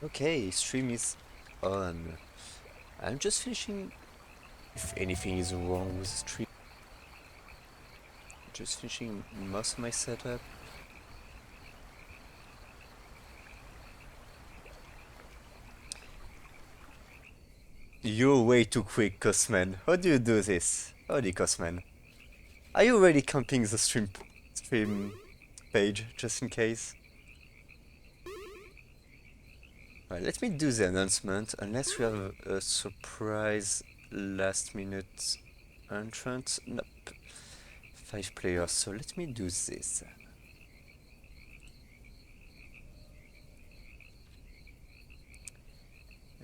Okay, stream is on. I'm just finishing. If anything is wrong with the stream, just finishing most of my setup. You're way too quick, Cosman. How do you do this? Howdy, Cosman. Are you already camping the stream page, just in case? Right, let me do the announcement, unless we have a surprise last minute entrant. Nope. 5 players, so let me do this.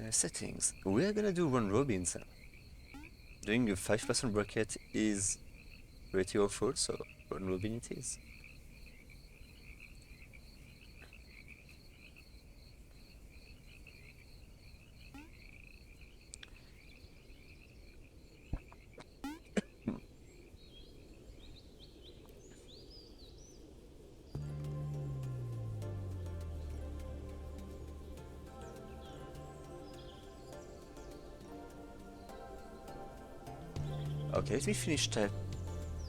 Settings. We're gonna do round robins. Doing a 5% bracket is pretty awful, so round robin it is. Okay, let me finish that.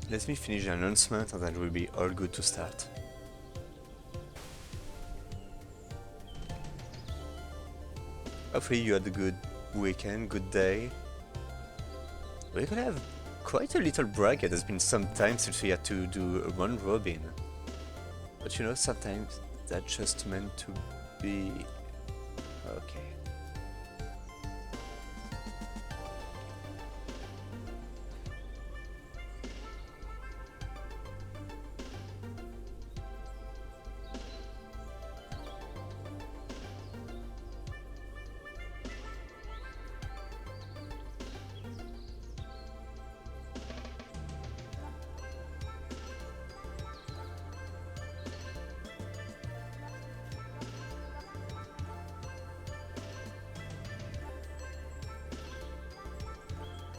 Let me finish the announcement and then we'll be all good to start. Hopefully you had a good weekend, good day. We're gonna have quite a little bracket. There's been some time since we had to do a round robin. But you know, sometimes that's just meant to be... Okay.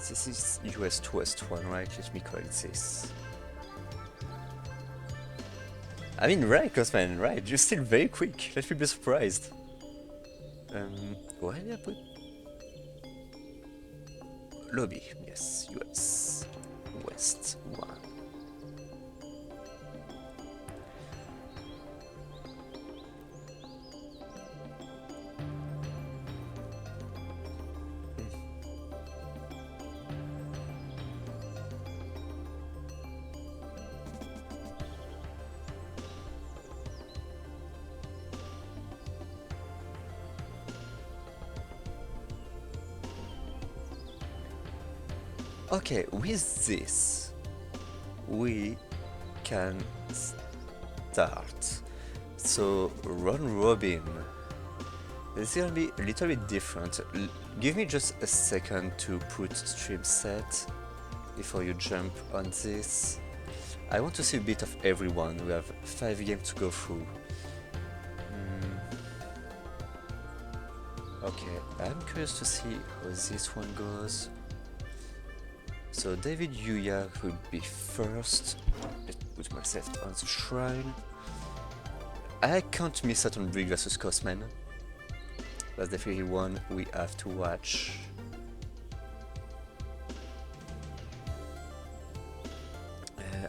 This is US West 1, right? Let me call it this. I mean, right, Cosman, right? You're still very quick. Let me be surprised. Why did I put... Lobby, yes, US West 1. Okay, with this, we can start. So, round robin. This is gonna be a little bit different. Give me just a second to put stream set before you jump on this. I want to see a bit of everyone. We have 5 games to go through. Okay, I'm curious to see how this one goes. So David Yuya will be first. Let's put myself on the shrine. I can't miss out on Brig vs Cosman. That's definitely one we have to watch.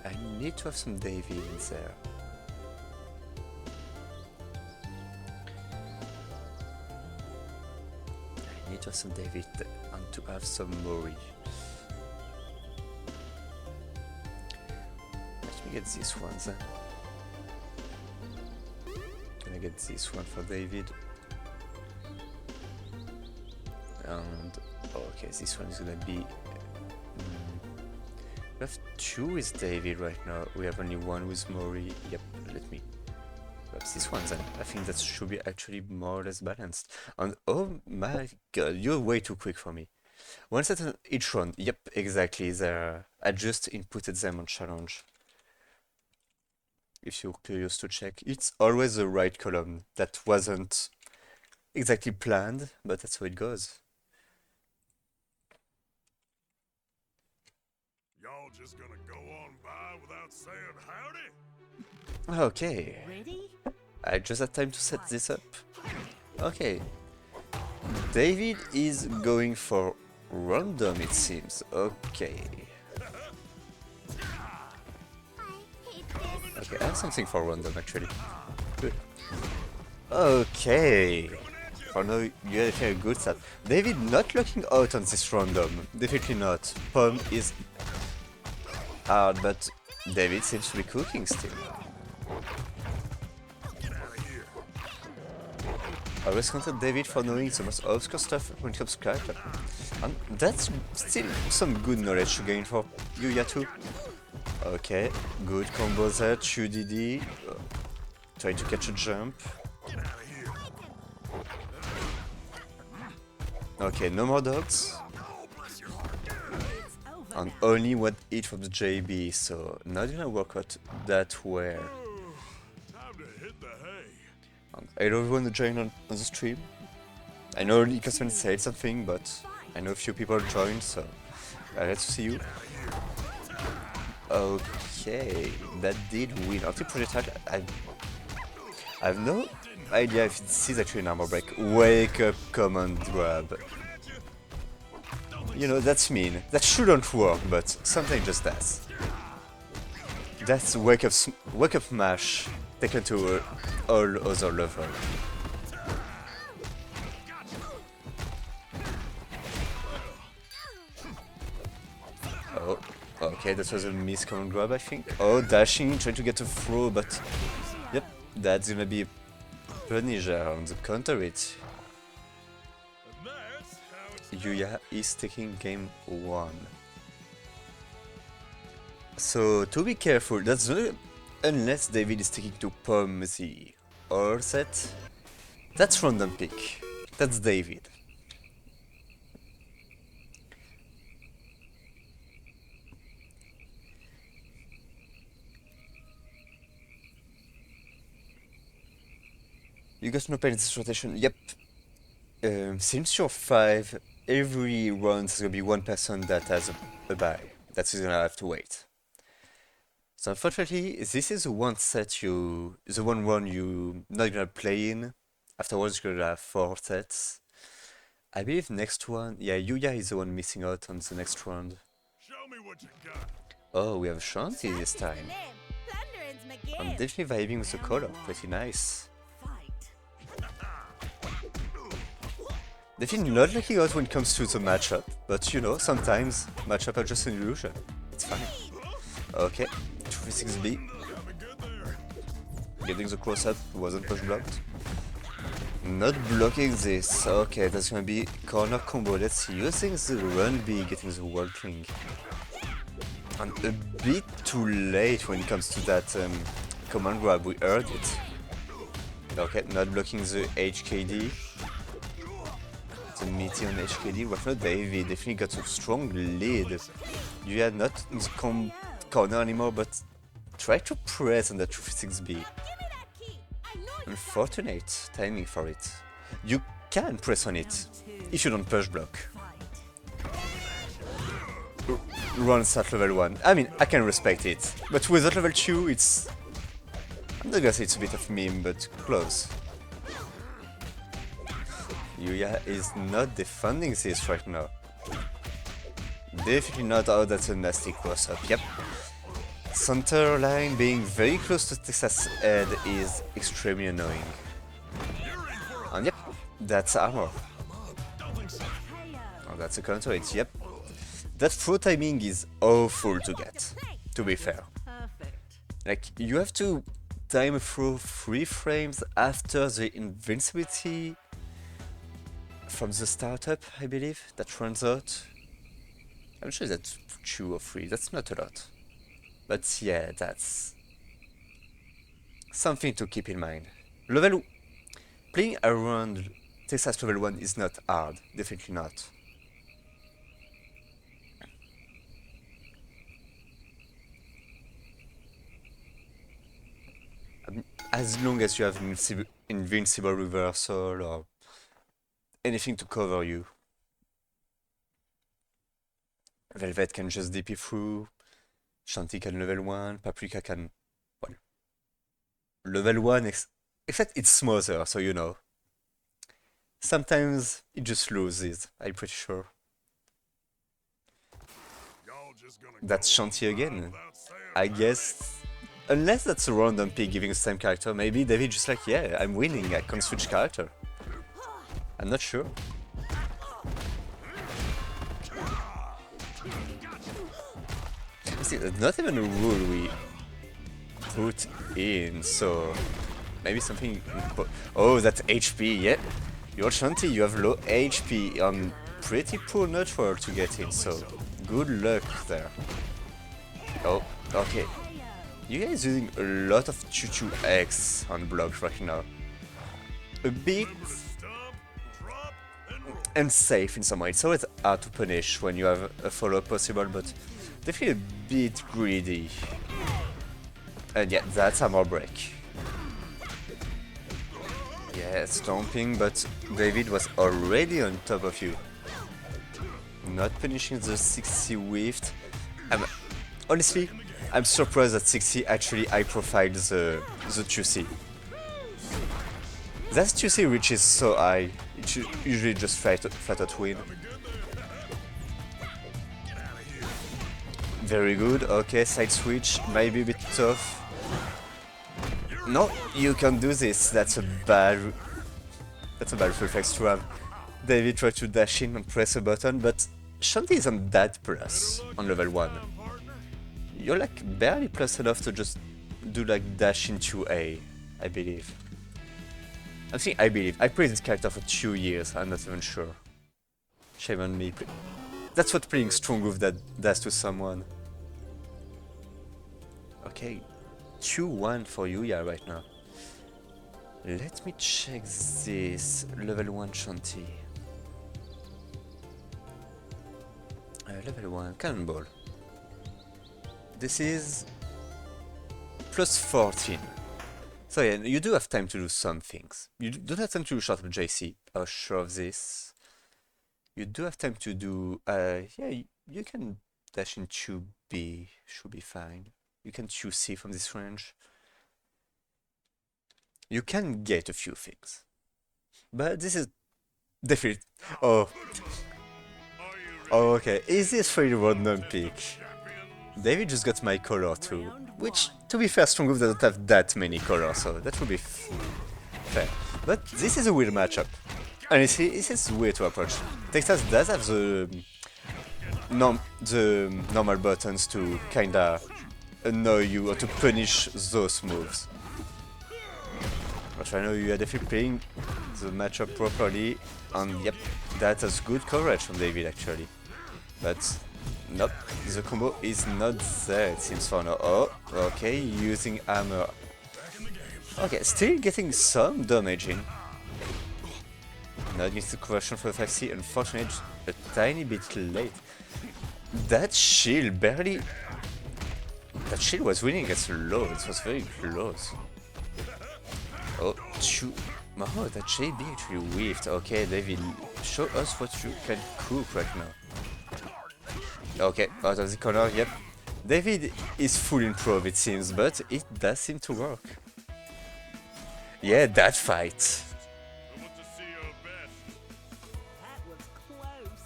I need to have some David in there. I need to have some David and to have some Mori. Get this one then. Gonna get this one for David. And okay, this one is gonna be. We have 2 with David right now. We have only 1 with Mori. Yep, let me grab this one then. I think that should be actually more or less balanced. And oh my god, you're way too quick for me. 1 set on each round. Yep, exactly. There. I just inputted them on challenge. If you're curious to check, it's always the right column. That wasn't exactly planned, but that's how it goes. Y'all just gonna go on by without saying howdy? Okay. Ready? I just had time to set this up. Okay, David is going for random, it seems. Okay. Okay, I have something for random actually. Good. Okay. For now, you had a good start. David not looking out on this random. Definitely not. Pom is hard, but David seems to be cooking still. I always counted David for knowing the most obscure stuff when it comes to character. And that's still some good knowledge to gain for Yuya too. Okay, good combo there, 2DD. Try to catch a jump. Okay, no more dogs. And only one hit from the JB, so not gonna work out that well. Time to hit the hay. And hello everyone who joined on the stream. I know only Cosman said something, but I know a few people joined, so glad to see you. Okay, that did win. Anti-projectile, I have no idea if this is actually an armor break. Wake up, command grab. You know, that's mean. That shouldn't work, but something just does. That's wake up mash taken to all other level. Oh, okay, that was a miss command grab, I think. Oh, dashing, trying to get a throw, but yep, that's gonna be a Punisher on the counter it. And that's how it's Yuya is taking game 1. So to be careful, that's not unless David is taking to Pom the or set. That's random pick. That's David. You got no pain in this rotation. Yep. Since you're 5, every round there's gonna be one person that has a bye. That's gonna have to wait. So unfortunately, this is the one the one run you not gonna play in. Afterwards, you're gonna have 4 sets. I believe next one, yeah, Yuya is the one missing out on the next round. show me what you got. Oh, we have Shanti this time. I'm definitely vibing with the color, pretty nice. Definitely not looking out when it comes to the matchup, but you know, sometimes matchup are just an illusion. It's fine. Okay, 236B. Got me good there. Getting the close-up wasn't push blocked. Not blocking this. Okay, that's gonna be corner combo. Let's see. Using the run B, getting the world king. And a bit too late when it comes to that command grab. We heard it. Okay, not blocking the HKD. The meaty on HKD. Right now, David definitely got a strong lead. You had not in the corner anymore, but try to press on the 236B. Unfortunate timing for it. You can press on it if you don't push block. Run at level 1. I mean, I can respect it, but with that level 2, it's... I'm not gonna say it's a bit of meme, but close. Yuya is not defending this right now. Definitely not. Oh, that's a nasty close-up. Yep. Center line being very close to Texas head is extremely annoying. And yep, that's armor. Oh, that's a counter hit, yep. That throw timing is awful to get, to be fair. Like, you have to time through 3 frames after the invincibility from the startup, I believe, that runs out. I'm sure that's 2 or 3, that's not a lot. But yeah, that's something to keep in mind. Playing around Texas level 1 is not hard, definitely not. As long as you have invincible reversal or anything to cover you. Velvet can just DP through, Shanti can level 1, Paprika can... well, level 1, except it's smoother, so you know. Sometimes he just loses, I'm pretty sure. Y'all just gonna That's go on Shanti by again. without saying I a guess, unless that's a random pick giving the same character, maybe David just like, yeah, I'm winning, I can switch character. I'm not sure. See, that's not even a rule we put in, so maybe something. Oh, that's HP, yeah. You're Shanti, you have low HP on pretty poor network to get in, so good luck there. Oh, okay. You guys using a lot of Choo-Choo X on blocks right now. A bit stump, drop, and roll. unsafe in some way. It's always hard to punish when you have a follow possible, but definitely a bit greedy. And yeah, that's armor break. Yeah, stomping, but David was already on top of you. Not finishing the 60 whiffed. Honestly, I'm surprised that 60 actually high profiled the 2C. That 2C reaches so high, it should usually just flat out win. Very good, okay, side switch, might be a bit tough. No, you can do this, that's a bad reflex to have. David tried to dash in and press a button, but Shanti isn't that plus on level 1. You're like barely plus enough to just do like dash into A, I believe. I'm saying I believe. I played this character for 2 years, I'm not even sure. Shame on me. That's what playing strong with that does to someone. Okay, 2-1 for Yuya right now. Let me check this. Level 1 Shanti. Level 1 Cannonball. This is plus 14. So yeah, you do have time to do some things. You don't have time to do short of JC. I'm sure of this. You do have time to do... yeah, you can dash into B. Should be fine. You can choose C from this range. You can get a few things. But this is definitely... Oh. Oh, okay. Is this for your random pick? David just got my color too. Which, to be fair, Strongwolf doesn't have that many colors, so that would be fair. But this is a weird matchup. Honestly, this is weird to approach. Texas does have the normal buttons to kinda annoy you or to punish those moves. But I know you are definitely playing the matchup properly, and yep, that has good coverage from David actually. But nope, the combo is not there it seems for now. Oh, okay, using armor. Okay, still getting some damage in. Not against the conversion for the 5C, unfortunately a tiny bit late. That shield barely... That shield was winning against low, it was very close. Oh, oh, that JB actually whiffed. Okay, David, show us what you can cook right now. Okay, out of the corner, yep. David is full improv it seems, but it does seem to work. Yeah, that fight. I want to see your best. That was close.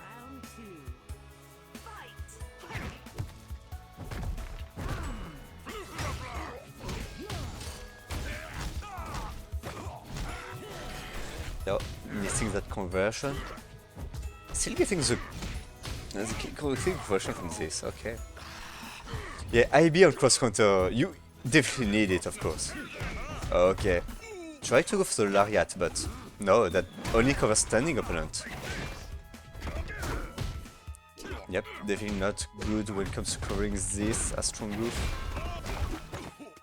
Round 2. Fight! No, missing that conversion. Still getting the conversion from this, okay. Yeah, IB on cross counter, you definitely need it, of course. Okay. Try to go for the lariat, but no, that only covers standing opponent. Yep, definitely not good when it comes to covering this as strong goof.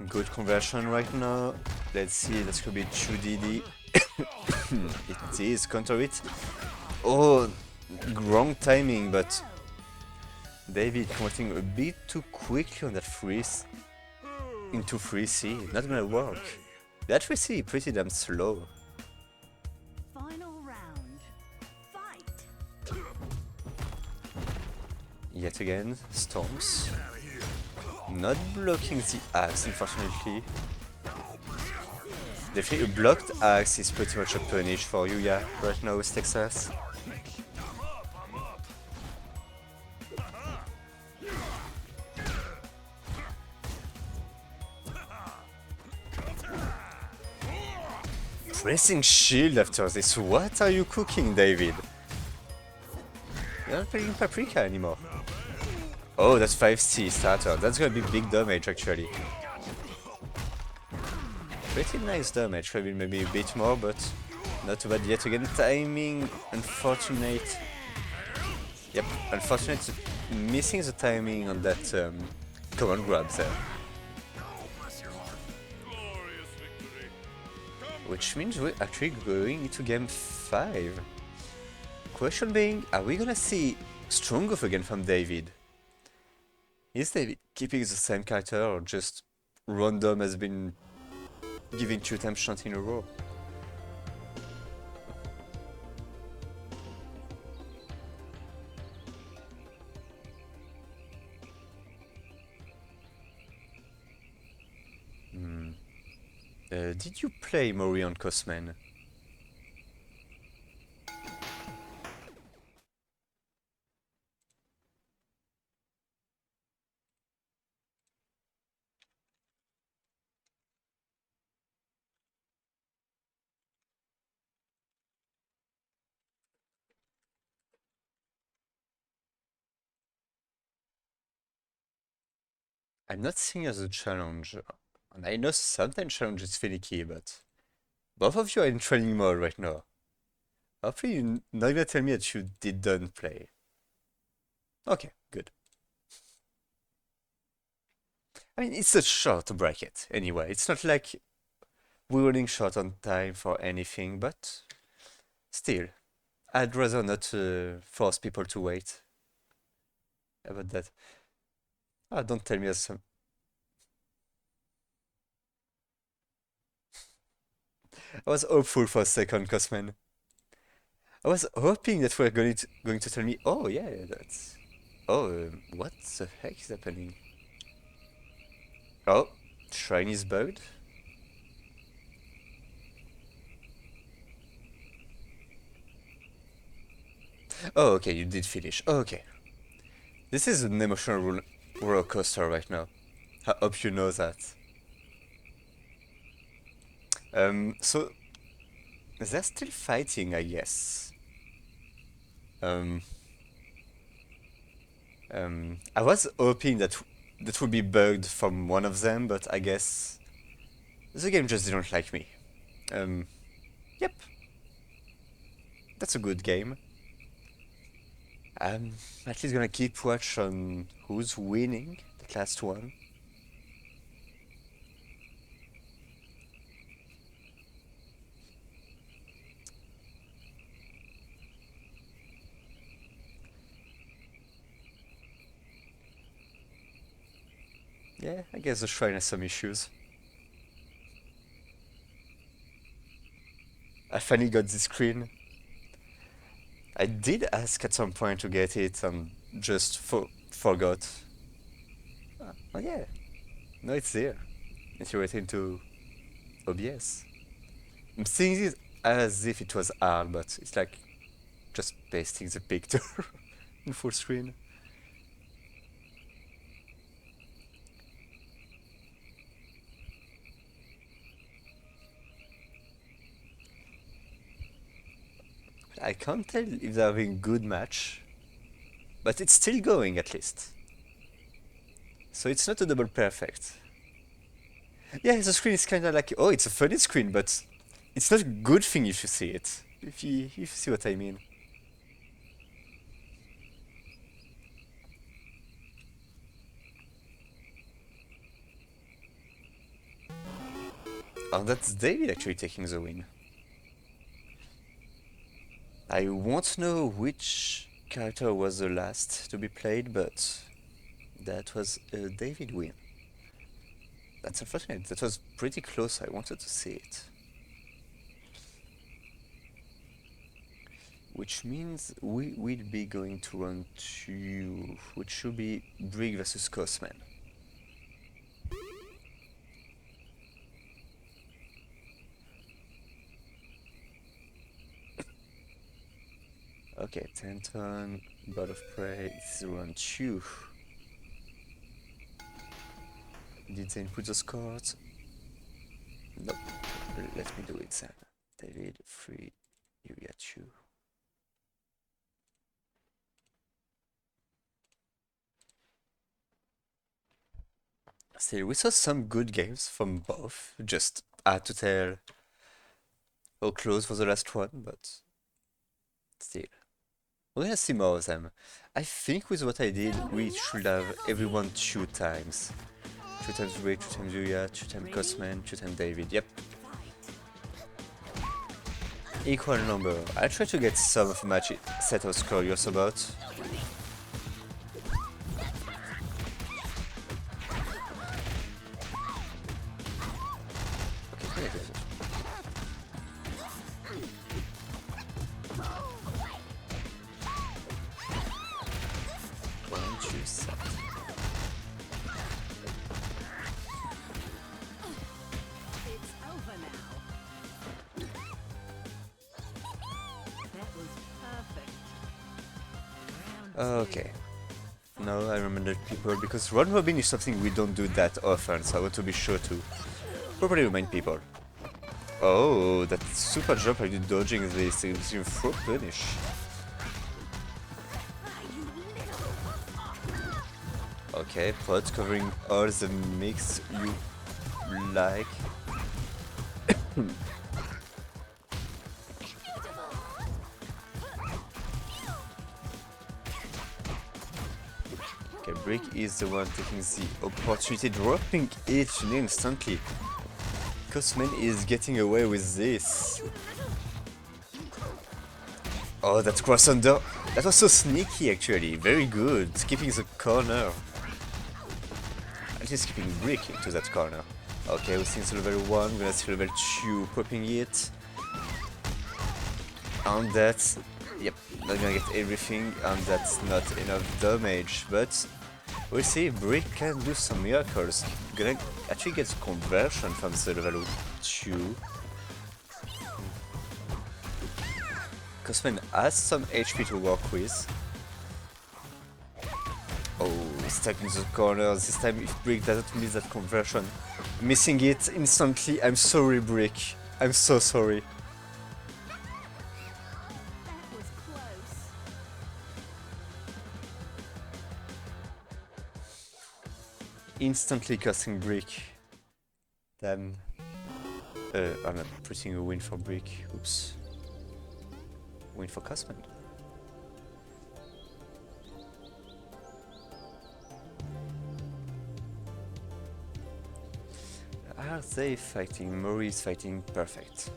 Good conversion right now. Let's see, that's gonna be 2DD. It is, counter it. Oh, wrong timing, but David converting a bit too quickly on that freeze into 3C. Not gonna work. That 3C pretty damn slow. Final round. Fight! Yet again, storms. Not blocking the axe, unfortunately. Definitely a blocked axe is pretty much a punish for you, yeah, right now with Texas. Pressing shield after this, what are you cooking, David? You're not playing Paprika anymore. Oh, that's 5C starter, that's gonna be big damage actually. Pretty nice damage, maybe a bit more, but not too bad yet again. Timing, unfortunate. Yep, unfortunate, missing the timing on that command grab there. Which means we're actually going into game 5. Question being, are we gonna see strong off again from David? Is David keeping the same character or just random has been giving 2 times shot in a row? Did you play Mori on Cosman? I'm not seeing as a challenge, and I know sometimes challenge is finicky, but both of you are in training mode right now. Hopefully you're not gonna tell me that you didn't play. Okay, good. I mean, it's a short bracket anyway. It's not like we're running short on time for anything, but still, I'd rather not force people to wait. How about that? Ah, don't tell me as some. I was hopeful for a second, Cosman. I was hoping that we're going to tell me, oh yeah, that's. Oh, what the heck is happening? Oh, shrine is bugged. Oh, okay, you did finish. Oh, okay. This is an emotional roller coaster right now. I hope you know that. So they're still fighting, I guess. Um, I was hoping that that would be bugged from one of them, but I guess the game just didn't like me. Um, yep, that's a good game. I'm at least gonna keep watch on who's winning the last one. Yeah, I guess the shrine has some issues. I finally got this screen. I did ask at some point to get it and just forgot. Oh yeah, no, it's there. Integrated into OBS. I'm seeing it as if it was hard, but it's like just pasting the picture in full screen. I can't tell if they're having good match, but it's still going at least. So it's not a double perfect. Yeah, the screen is kind of like, oh, it's a funny screen, but it's not a good thing if you see it. If you see what I mean. Oh, that's David actually taking the win. I won't know which character was the last to be played, but that was a David win. That's unfortunate. That was pretty close. I wanted to see it. Which means we will be going to round 2, which should be Brig versus Cosman. Okay, 10 ton, bird of prey, this is round 2. Did they input the scores? Nope. Let me do it, Sam. David, 3, you get 2. Still, we saw some good games from both. Just had to tell how close was the last one, but still. We're gonna see more of them. I think with what I did, we should have everyone 2 times. 2 times Rick, 2 times Yuya, 2 times Cosman, 2 times David. Yep. Equal number. I try to get some of match set of curious about. Okay, good. One, two, set. It's over now. That was perfect. Round Okay. Now I remember people because round robin is something we don't do that often, so I want to be sure to properly remind people. Oh, that super jump I did dodging this is in throw punish. Okay, pot covering all the mix you like. Okay, Brick is the one taking the opportunity, dropping it instantly. Cosman is getting away with this. Oh, that cross under. That was so sneaky actually. Very good. Skipping the corner. At least skipping Brick into that corner. Okay, we've seen level 1, we're gonna see level 2 popping it. And that's... Yep, not gonna get everything, and that's not enough damage, but we'll see if Brick can do some miracles. Gonna actually get conversion from the level 2. Cosman has some HP to work with. Oh, stuck in the corner. This time if Brick doesn't miss that conversion. Missing it instantly. I'm sorry, Brick. I'm so sorry. That was close. Instantly costing Brick. Damn. I'm not putting a win for Brick. Oops. Win for Cosman. Are they fighting? Mori is fighting perfect.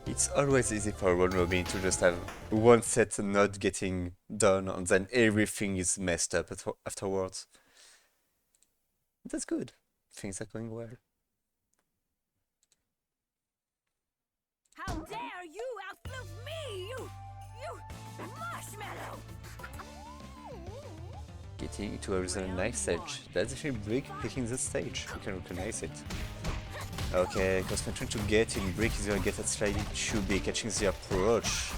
It's always easy for round robin to just have one set not getting done and then everything is messed up afterwards. That's good. Things are going well. How dare you outlive me, you marshmallow! Getting to a nice stage. That's actually Brick picking the stage. You can recognize it. Okay, Cosman trying to get in. Brick is gonna get that slightly too big, catching the approach.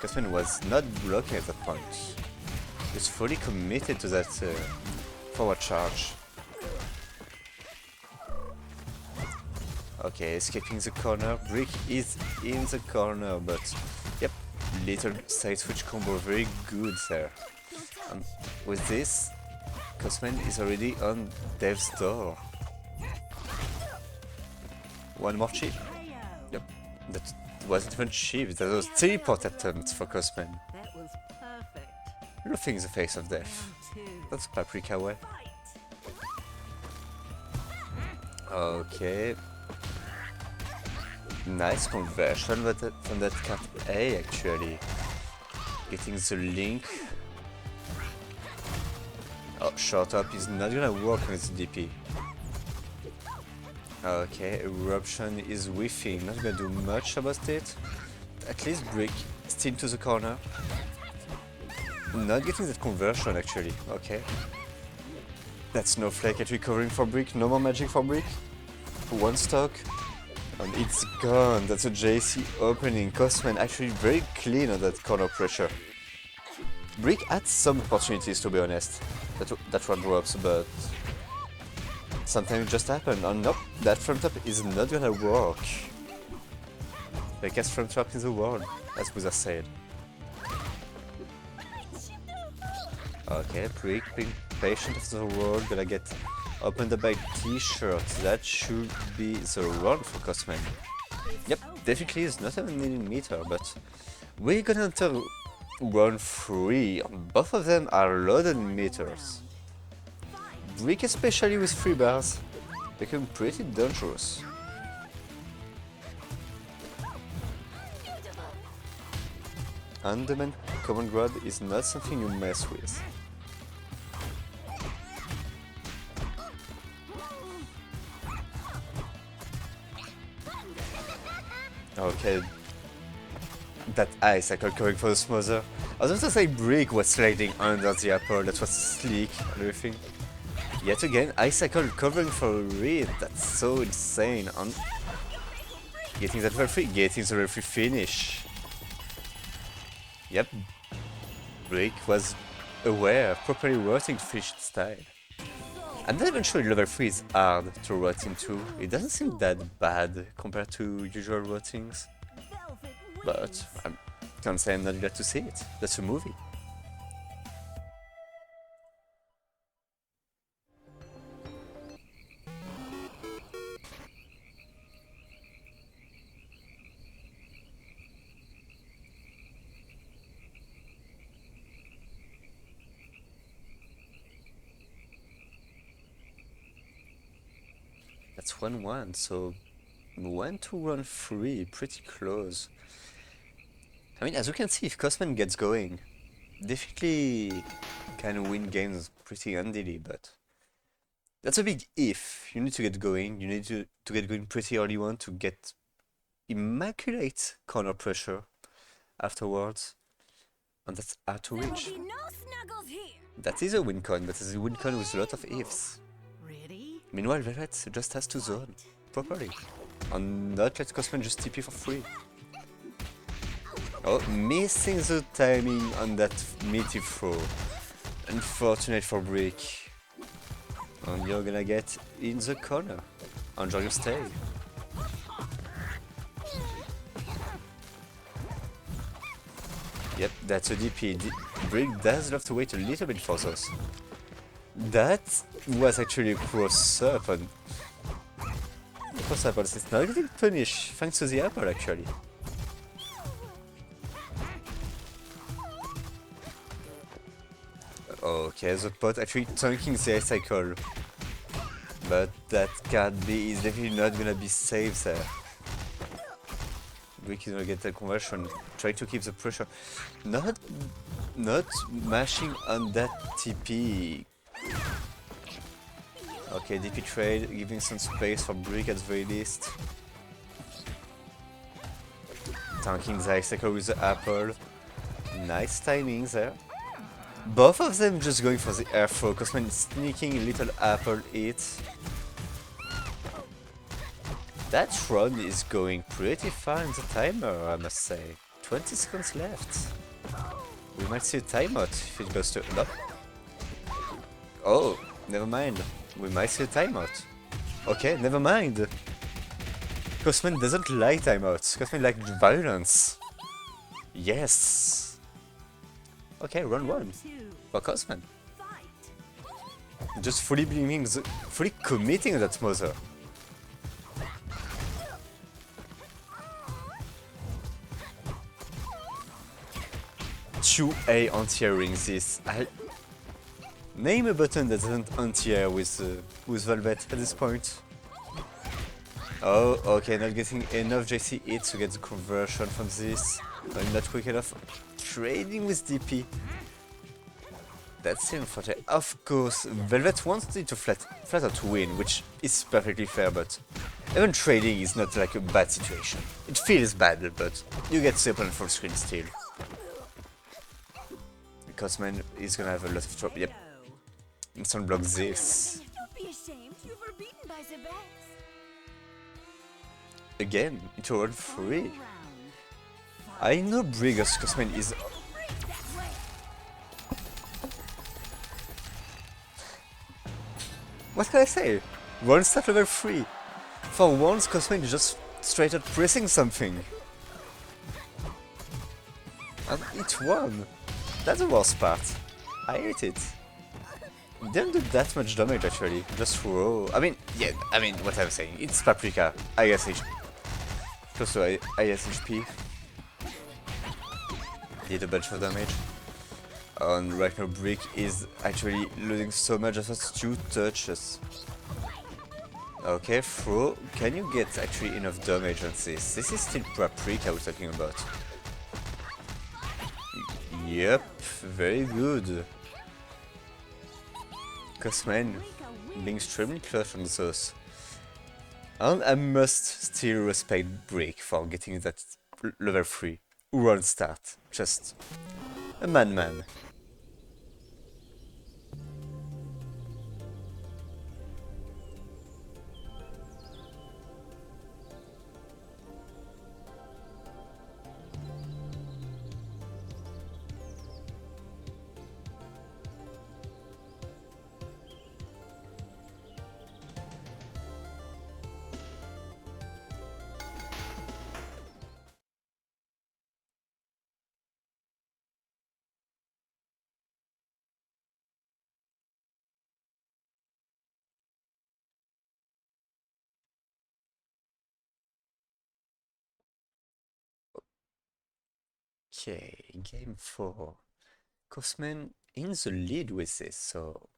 Cosman was not blocking at that point. He's fully committed to that forward charge. Okay, escaping the corner. Brick is in the corner, but yep, little side switch combo, very good there. And with this, Cosman is already on Dev's door. One more chip. Yep, that wasn't even chip, that was teleport attempt for Cosman. That was perfect. Roughing the face of Death. Round 2. That's paprika way. Fight. Okay. Nice conversion from that card A actually. Getting the link. Oh, short up is not gonna work on its DP. Okay, Eruption is whiffing, not gonna do much about it. At least Brick still to the corner. Not getting that conversion actually, okay. That Snowflake actually covering for Brick, no more magic for Brick. one stock, and it's gone. That's a JC opening. Cosman actually very clean on that corner pressure. Brick had some opportunities, to be honest, that one drops, but something just happened. And nope, that front up is not gonna work. The best front trap in the world, as Buza said. Okay, Brick being patient of the world, gonna get opened up by T-shirt. That should be the run for Cosman. Yep, definitely is not even needing meter, but we're gonna enter run 3. Both of them are loaded meters. Brick, especially with 3 bars, become pretty dangerous. Underman command grab is not something you mess with. Okay, that ice cycle going for the smother. I was about to say Brick was sliding under the apple, that was sleek and everything. Yet again, ice cycle covering for a read, that's so insane. And getting that referee, getting the referee finish. Yep, Brick was aware, properly rotating to finish its style. I'm not even sure level 3 is hard to rot into. It doesn't seem that bad compared to usual rotings. But I can't say I'm not glad to see it. That's a movie. That's 1-1, so 1 to 1-3, pretty close. I mean, as you can see, if Cosman gets going, definitely can win games pretty handily, but that's a big if. You need to get going, you need to get going pretty early on to get immaculate corner pressure afterwards, and that's hard to reach. There will be no snuggles here. That is a win con, but it's a win con with a lot of ifs. Ready? Meanwhile, Velvet just has to zone properly, and not let Cosman just TP for free. Oh, missing the timing on that meaty throw. Unfortunate for Brick. And you're gonna get in the corner. Enjoy your stay. Yep, that's a DP. Brick does love to wait a little bit for those. That was actually a cross-up, and cross-up is not getting punished thanks to the apple actually. Okay, the pot actually tanking the ice cycle, but that card B is definitely not gonna be safe there. Brick is gonna get a conversion, try to keep the pressure, not mashing on that TP. Okay, DP trade, giving some space for Brick at the very least. Tanking the ice cycle with the apple, nice timing there. Both of them just going for the air throw. Cosman is sneaking a little apple hit. That run is going pretty far in the timer, I must say. 20 seconds left. We might see a timeout if it goes to... No. Oh, never mind. We might see a timeout. Okay, never mind. Cosman doesn't like timeouts. Cosman likes violence. Yes. Okay, run 1 for Cosman. Just fully blaming fully committing that mother. A anti-airing this. Name a button that doesn't anti-air with Velvet at this point. Oh, okay, not getting enough JC hits to get the conversion from this. I'm not quick enough. Trading with DP. That's unfortunate. Of course, Velvet wants it to flat out win, which is perfectly fair, but even trading is not like a bad situation. It feels bad, but you get simple and full screen still. Cosman is gonna have a lot of trouble. Yep. Instant block this. Don't be ashamed. You were beaten by the best. again into round 3. I know Brigger's Cosman is... What can I say? One start level 3. For once, Cosman is just straight up pressing something. And it won. That's the worst part. I hate it. It didn't do that much damage actually. Just raw. I mean, yeah, what I'm saying. It's Paprika. IS HP. Close to IS HP. Did a bunch of damage. And right now Brick is actually losing so much as just 2 touches. Okay, Fro, can you get actually enough damage on this? This is still Paprika we're talking about. Yep, very good. Cosman being extremely close on those. And I must still respect Brick for getting that level 3 run start. Just a man. Okay, game 4. Cosman in the lead with this, so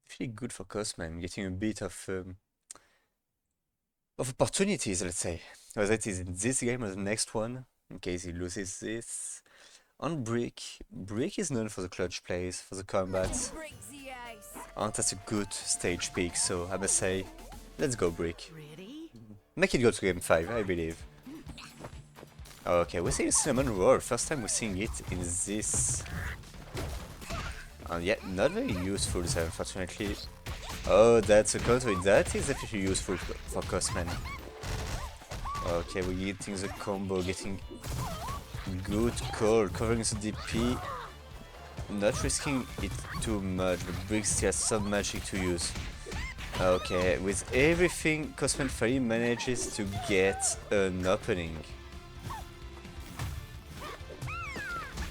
definitely good for Cosman, getting a bit of opportunities, let's say. Whether it is in this game or the next one, in case he loses this. On Brick is known for the clutch plays, for the combats, and that's a good stage pick, so I must say, let's go Brick. Make it go to game 5, I believe. Okay, we're seeing Cinnamon Roll, first time we're seeing it in this. And yeah, not very useful, so unfortunately. Oh, that's a counter, that is definitely useful for Cosman. Okay, we're getting the combo, getting good call, covering the DP. Not risking it too much, but Brick still has some magic to use. Okay, with everything, Cosman finally manages to get an opening.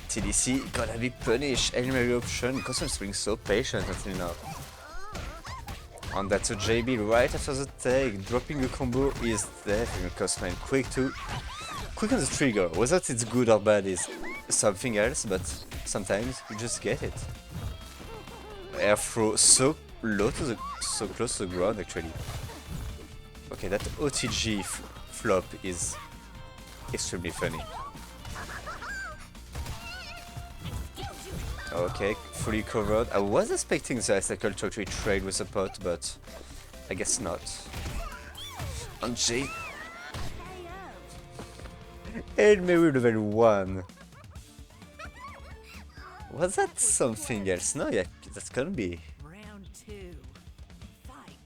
TDC gonna be punished, Elmary option, Cosman's being so patient until now. And that's a JB right after the take, dropping a combo is definitely Cosman, quick on the trigger, whether it's good or bad is something else, but sometimes you just get it. Air throw so close to the ground actually. Okay, that OTG flop is extremely funny. Okay, fully covered. I was expecting the cycle to actually trade with the pot, but I guess not. And J. And maybe level 1. Was that something else? No, yeah, that can't be.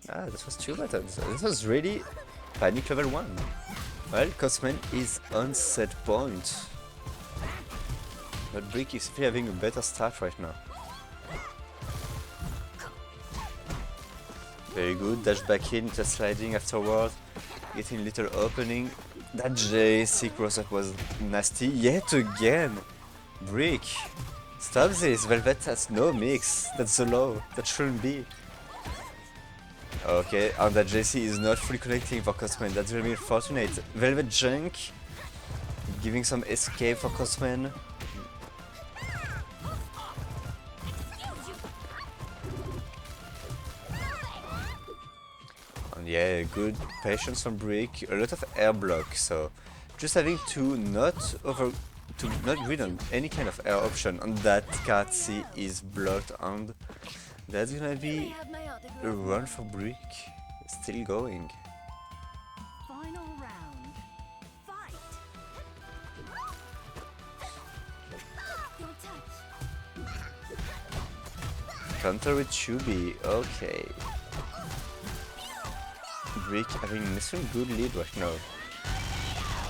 Ah, that was 2 buttons. This was really panic level 1. Well, Cosman is on set point. But Brick is still having a better start right now. Very good, dash back in, just sliding afterward, getting a little opening. That JC cross-up was nasty yet again. Brick, stop this, Velvet has no mix, that's the law, that shouldn't be. Okay, and that JC is not fully connecting for Cosman, that's really unfortunate. Velvet junk, giving some escape for Cosman. Yeah, good patience from Brick, a lot of air block, so just having to not grid on any kind of air option, and that card C is blocked, and that's gonna be a run for Brick, still going. Final round. Fight. Don't touch. Counter with Chubby, okay. Brick having an extremely good lead right now.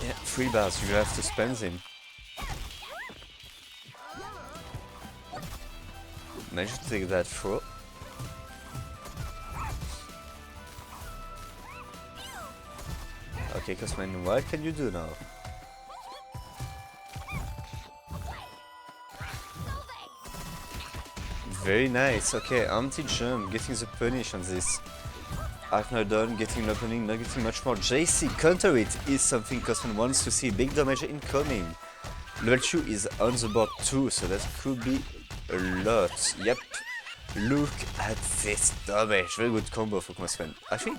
Yeah, 3 bars, you have to spend them. Managed to take that throw. Okay, Cosman, what can you do now? Very nice, okay, anti-jump, getting the punish on this. Arkner done, getting an opening, not getting much more. JC, counter it is something Cosman wants to see. Big damage incoming. Level 2 is on the board too, so that could be a lot. Yep. Look at this damage. Very good combo for Cosman. Actually,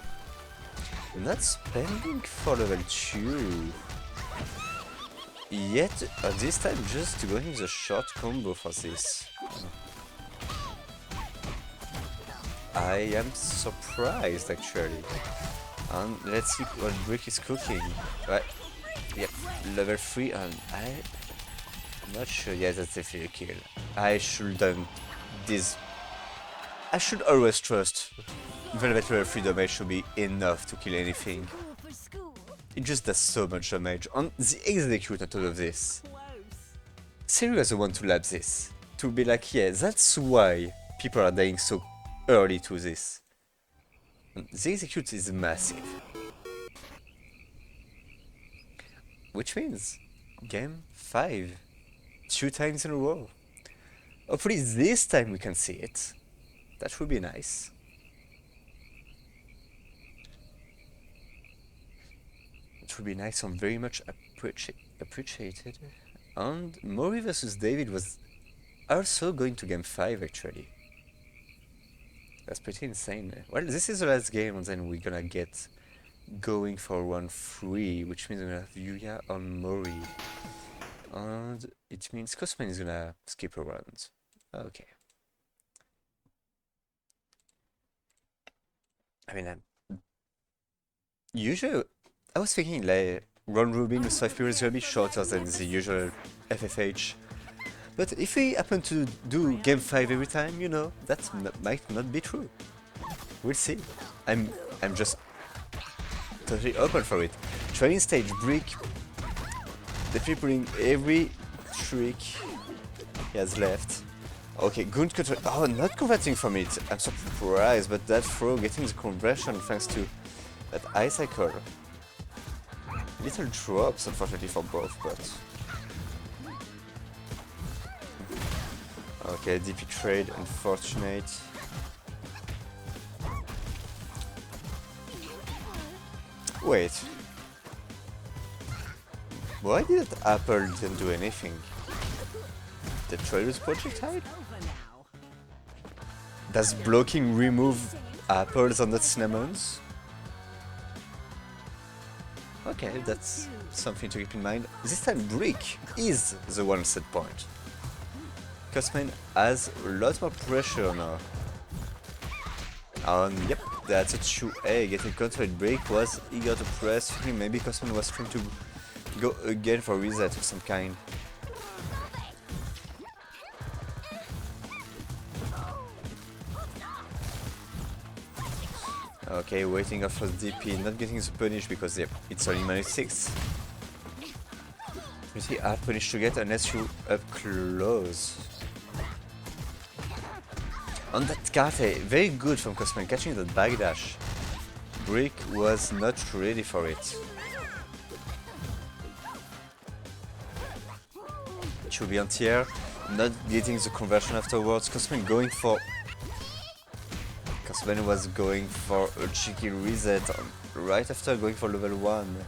not spending for level 2. Yet, this time just going the short combo for this. I am surprised actually. And let's see what Brick is cooking. Right. Yep, level 3 and I'm not sure. Yeah, that's definitely a kill. I should done this. I should always trust Velvet level 3 damage should be enough to kill anything. It just does so much damage. And the execute on top of this. Seru is the one to lab this. To be like, yeah, that's why people are dying so early to this. And the execute is massive. Which means game 5. 2 times in a row. Hopefully this time we can see it. That would be nice. It would be nice and very much appreciated. And Mori versus David was also going to game 5 actually. That's pretty insane. Well, this is the last game and then we're gonna get going for round 3, which means we're gonna have Yuya on Mori. And it means Cosman is gonna skip a round. Okay. I mean, usually I was thinking like round robin with 5 periods is gonna be shorter than the usual FFH. But if we happen to do game 5 every time, you know, that might not be true. We'll see. I'm just totally open for it. Training stage Brick. Definitely pulling every trick he has left. Okay, good control. Oh, not converting from it. I'm surprised, but that throw getting the conversion thanks to that ice cycle. Little drops, unfortunately, for both, but. Okay, DP trade, unfortunate. Wait. Why did that apple didn't do anything? The trader's projectile? Does blocking remove apples on the cinnamons? Okay, that's something to keep in mind. This time Brick is the one set point. Cosman has a lot more pressure now. Yep, that's a 2A. Getting control Brick was eager to press. Thinking maybe Cosman was trying to go again for reset of some kind. Okay, waiting off for DP, not getting the punish because yep, it's only -6. Pretty hard punish to get unless you up close. On that kate, very good from Cosman, catching that backdash. Brick was not ready for it. Should be anti-air, not getting the conversion afterwards. Cosman going for... Cosman was going for a cheeky reset right after going for level 1.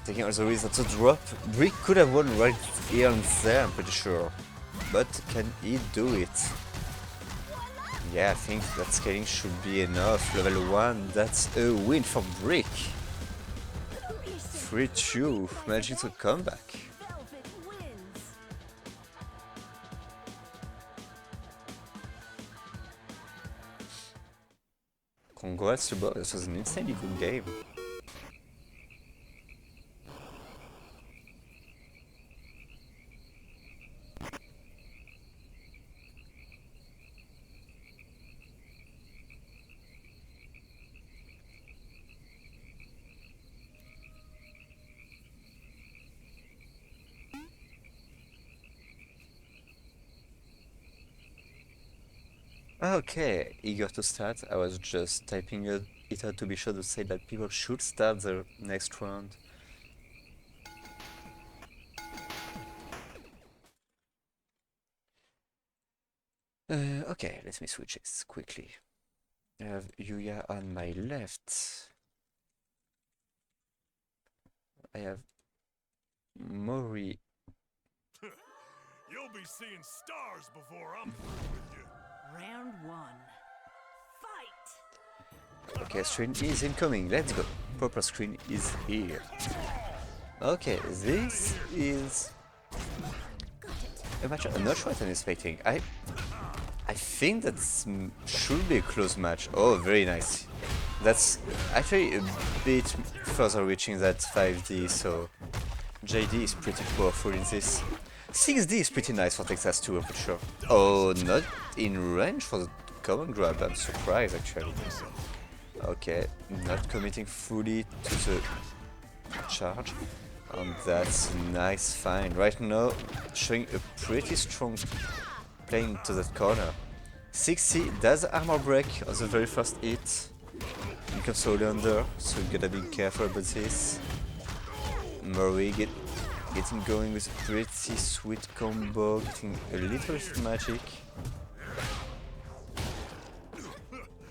Taking all the resets to drop. Brick could have won right here and there, I'm pretty sure. But can he do it? Yeah, I think that scaling should be enough. Level 1, that's a win for Brick. 3-2, managing to come back. Congrats to both, this was an insanely good game. Okay, eager to start. I was just typing it out to be sure to say that people should start the next round. Okay, let me switch this quickly. I have Yuya on my left. I have Mori. You'll be seeing stars before I'm through with you. Round one. Fight! Okay, screen is incoming. Let's go. Proper screen is here. Okay, this is a match I'm not sure what I'm expecting. I think that should be a close match. Oh, very nice. That's actually a bit further reaching that 5D, so JD is pretty powerful in this. 6D is pretty nice for Texas too, I'm pretty sure. Oh, not in range for the common grab, I'm surprised actually. Okay, not committing fully to the charge. And that's a nice find. Right now, showing a pretty strong play into that corner. 60 does armor break on the very first hit. He comes solely under, so you gotta be careful about this. Murray getting going with a pretty sweet combo, getting a little bit of magic.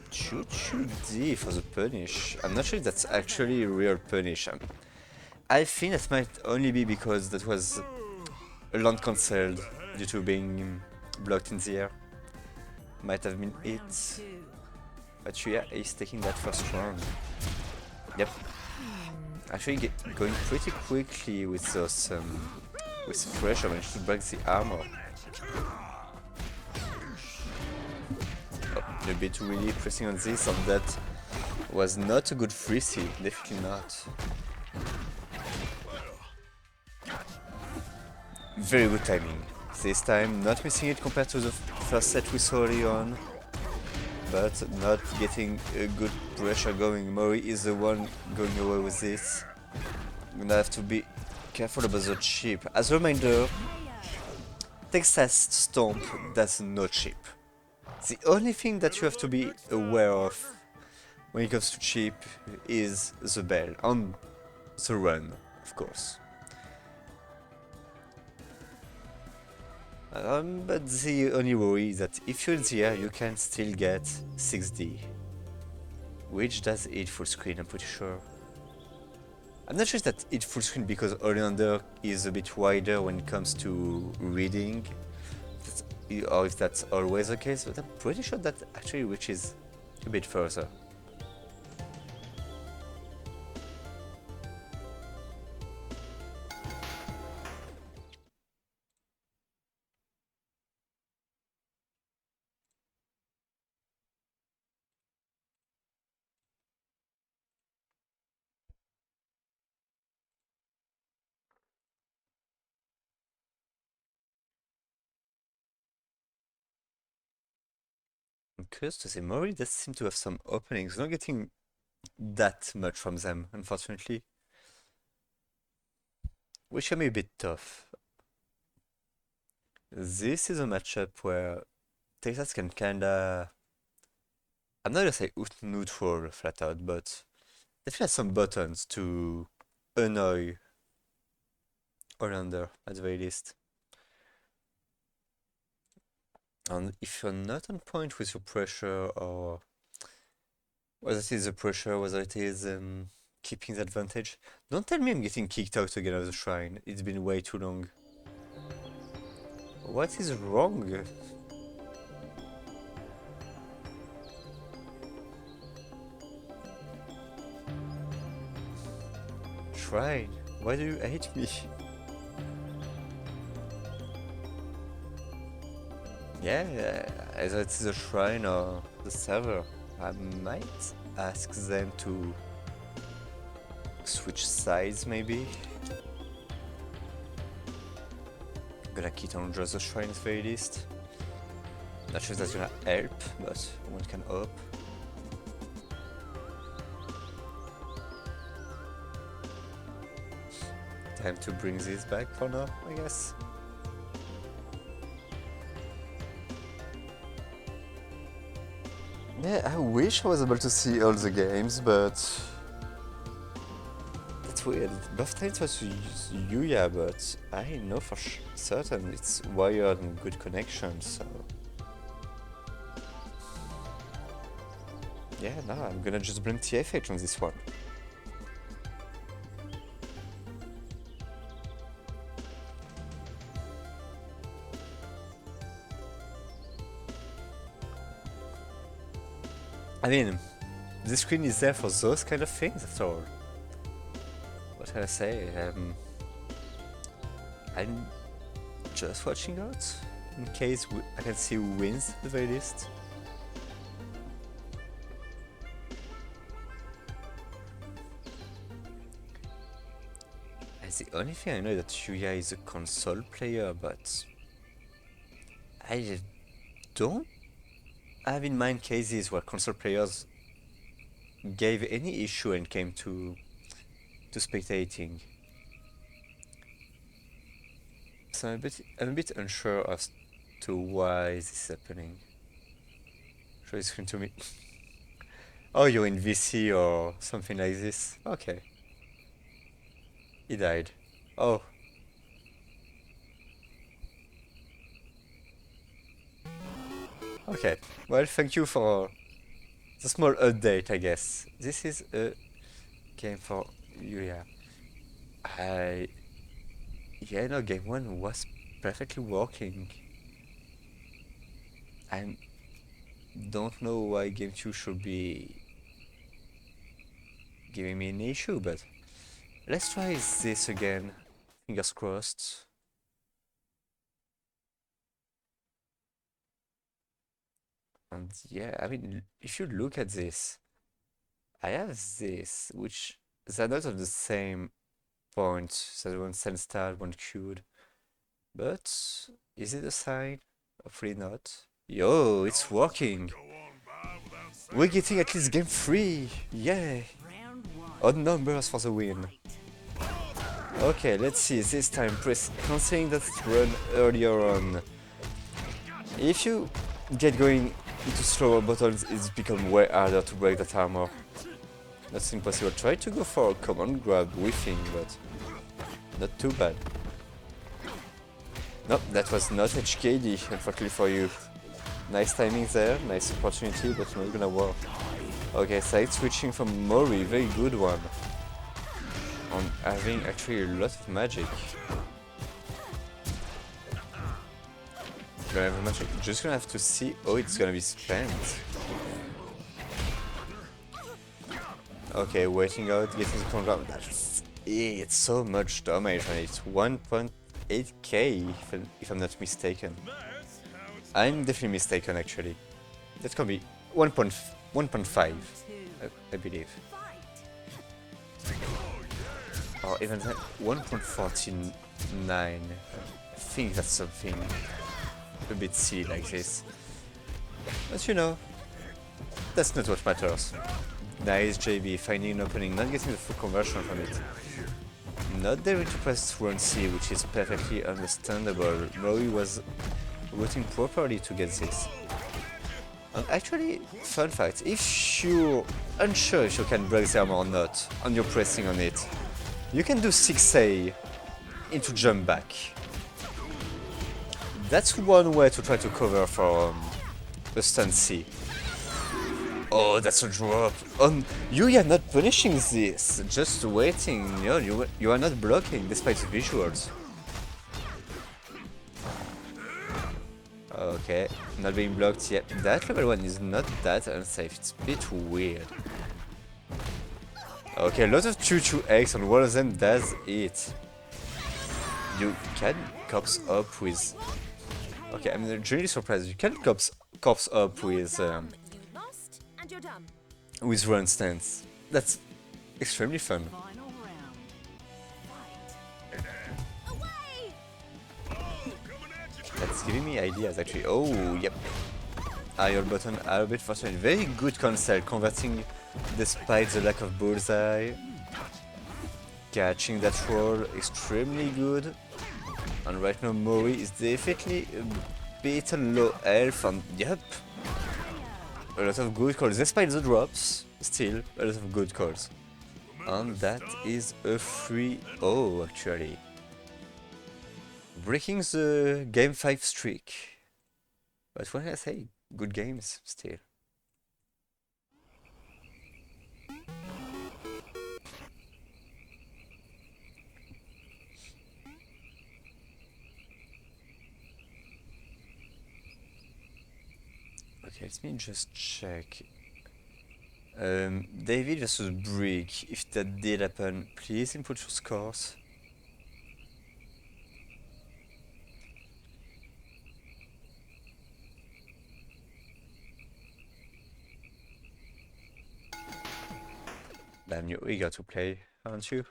Choo D for the punish. I'm not sure if that's actually a real punish. I think that might only be because that was a land cancelled due to being blocked in the air. Might have been it. Round two. But Yuya is taking that first round. Yep. Actually going pretty quickly with those with pressure, managed to break the armor. Oh, a bit really pressing on this, and that was not a good free seed, definitely not. Very good timing. This time not missing it compared to the first set we saw early on, but not getting a good pressure going. Mori is the one going away with this. I'm gonna have to be careful about the chip. As a reminder, Texas Stomp does not chip. The only thing that you have to be aware of when it comes to chip is the bell and the run, of course. But the only worry is that if you're in the air, you can still get 6D. Which does it full screen, I'm pretty sure. I'm not sure if that it full screen because Oleander is a bit wider when it comes to reading. Or if that's always the case, but I'm pretty sure that actually reaches a bit further. I'm curious to say, Mori does seem to have some openings, not getting that much from them, unfortunately. Which can be a bit tough. This is a matchup where Texas can kinda... I'm not gonna say neutral flat out, but definitely has some buttons to annoy Olander at the very least. And if you're not on point with your pressure, or whether it is the pressure, whether it is keeping the advantage, don't tell me I'm getting kicked out again of the shrine. It's been way too long. What is wrong? Shrine, why do you hate me? Yeah, either it's the shrine or the server. I might ask them to switch sides, maybe. Gonna keep on just the shrine at the very least. Not sure if that's gonna help, but one can hope. Time to bring this back for now, I guess. Yeah, I wish I was able to see all the games, but that's weird. Both times was Yuya, but I know for certain it's wired and good connection, so yeah, no, I'm gonna just blame TFH on this one. I mean, this screen is there for those kind of things after all. What can I say? I'm just watching out in case I can see who wins at the very least. The only thing I know that Yuya is a console player, but I don't have in mind cases where console players gave any issue and came to spectating. So I'm a bit unsure as to why this is happening. Show the screen to me. Oh, you're in VC or something like this? Okay. He died. Oh. Okay. Well, thank you for the small update, I guess. This is a game for Yuya. Yeah, no, game 1 was perfectly working. I don't know why game 2 should be giving me an issue, but let's try this again. Fingers crossed. And yeah, I mean, if you look at this, I have this, which they're not of the same point. There's one sand one queued. But is it a sign? Hopefully not. Yo, it's working! Go on by without saying We're getting at least game 3! Yeah! Round 1. Odd numbers for the win. Okay, let's see, this time considering that it run earlier on. If you get going into slower buttons, it's become way harder to break that armor. That's impossible. Try to go for a command grab whiffing, but not too bad. Nope, that was not HKD, unfortunately for you. Nice timing there, nice opportunity, but not gonna work. Okay, side switching from Mori, very good one. On having actually a lot of magic. Gonna have magic. Just gonna have to see how it's gonna be spent. Okay, waiting out, getting the counter. It's so much damage and it's 1.8k if I'm not mistaken. I'm definitely mistaken actually. That can be 1.5, I believe. Or even 1.49. I think that's something a bit silly like this. But you know, that's not what matters. Nice JB, finding an opening, not getting the full conversion from it. Not daring to press run C, which is perfectly understandable. Mori was routing properly to get this. And actually, fun fact, if you're unsure if you can break the armor or not, and you're pressing on it, you can do 6A into jump back. That's one way to try to cover for a stun C. Oh, that's a drop. You are not punishing this, just waiting. You are not blocking despite the visuals. Okay, not being blocked yet. That level 1 is not that unsafe, it's a bit weird. Okay, a lot of 2-2-X and one of them does it. You can cops up with... Okay, I'm really surprised. You can cops up with run stance. That's extremely fun. Final round. Fight. That's giving me ideas actually. Oh, yep. Iron button are a bit frustrating. Very good concept, converting despite the lack of bullseye. Catching that roll, extremely good. And right now Mori is definitely a bit low health and yep. a lot of good calls, despite the drops, still a lot of good calls. And that is a 3-0 actually. Breaking the game 5 streak. But what can I say? Good games still. Okay, let me just check. David versus Brick. If that did happen, please input your scores. Damn, you're eager to play, aren't you?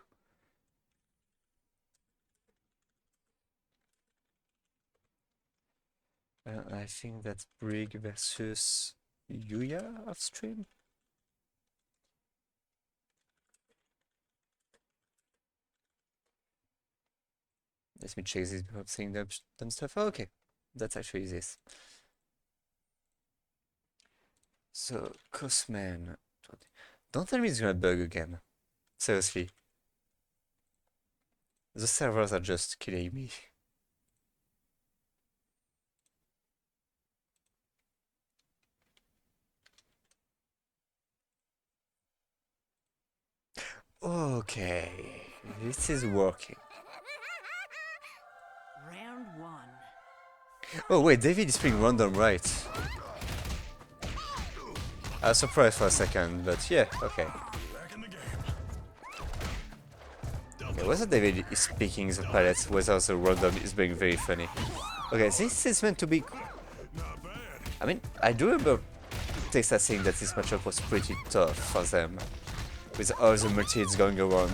I think that's Brig versus Yuya off stream. Let me check this before saying dumb stuff. Oh, okay, that's actually this. So, Cosman. Don't tell me it's gonna bug again. Seriously. The servers are just killing me. Okay, this is working. Round 1. Oh wait, David is playing random, right? I was surprised for a second, but yeah, okay. Okay, whether David is picking the palettes, whether the random is being very funny. Okay, this is meant to be... I mean, I do remember Texas saying that this matchup was pretty tough for them, with all the multi-hits going around.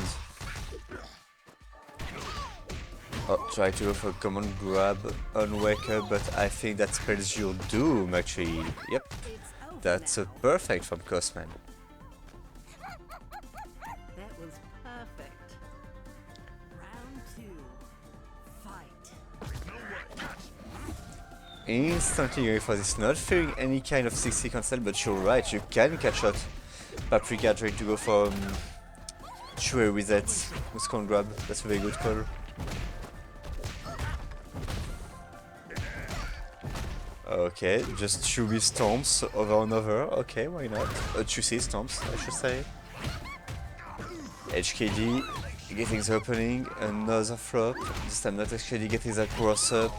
Oh, try to go for a common grab on Waker, but I think that spells your doom actually. Yep, that's a perfect from Cosman. That was perfect. Round 2. Fight. Instantly going for this, not fearing any kind of 60 cancel, but you're right, you can catch out Paprika trying to go for Shure with that Muscon grab. That's a very good call. Okay, just 2B stomps over and over. Okay, why not? 2C stomps, I should say. HKD getting the opening, another flop. This time not HKD getting that cross up.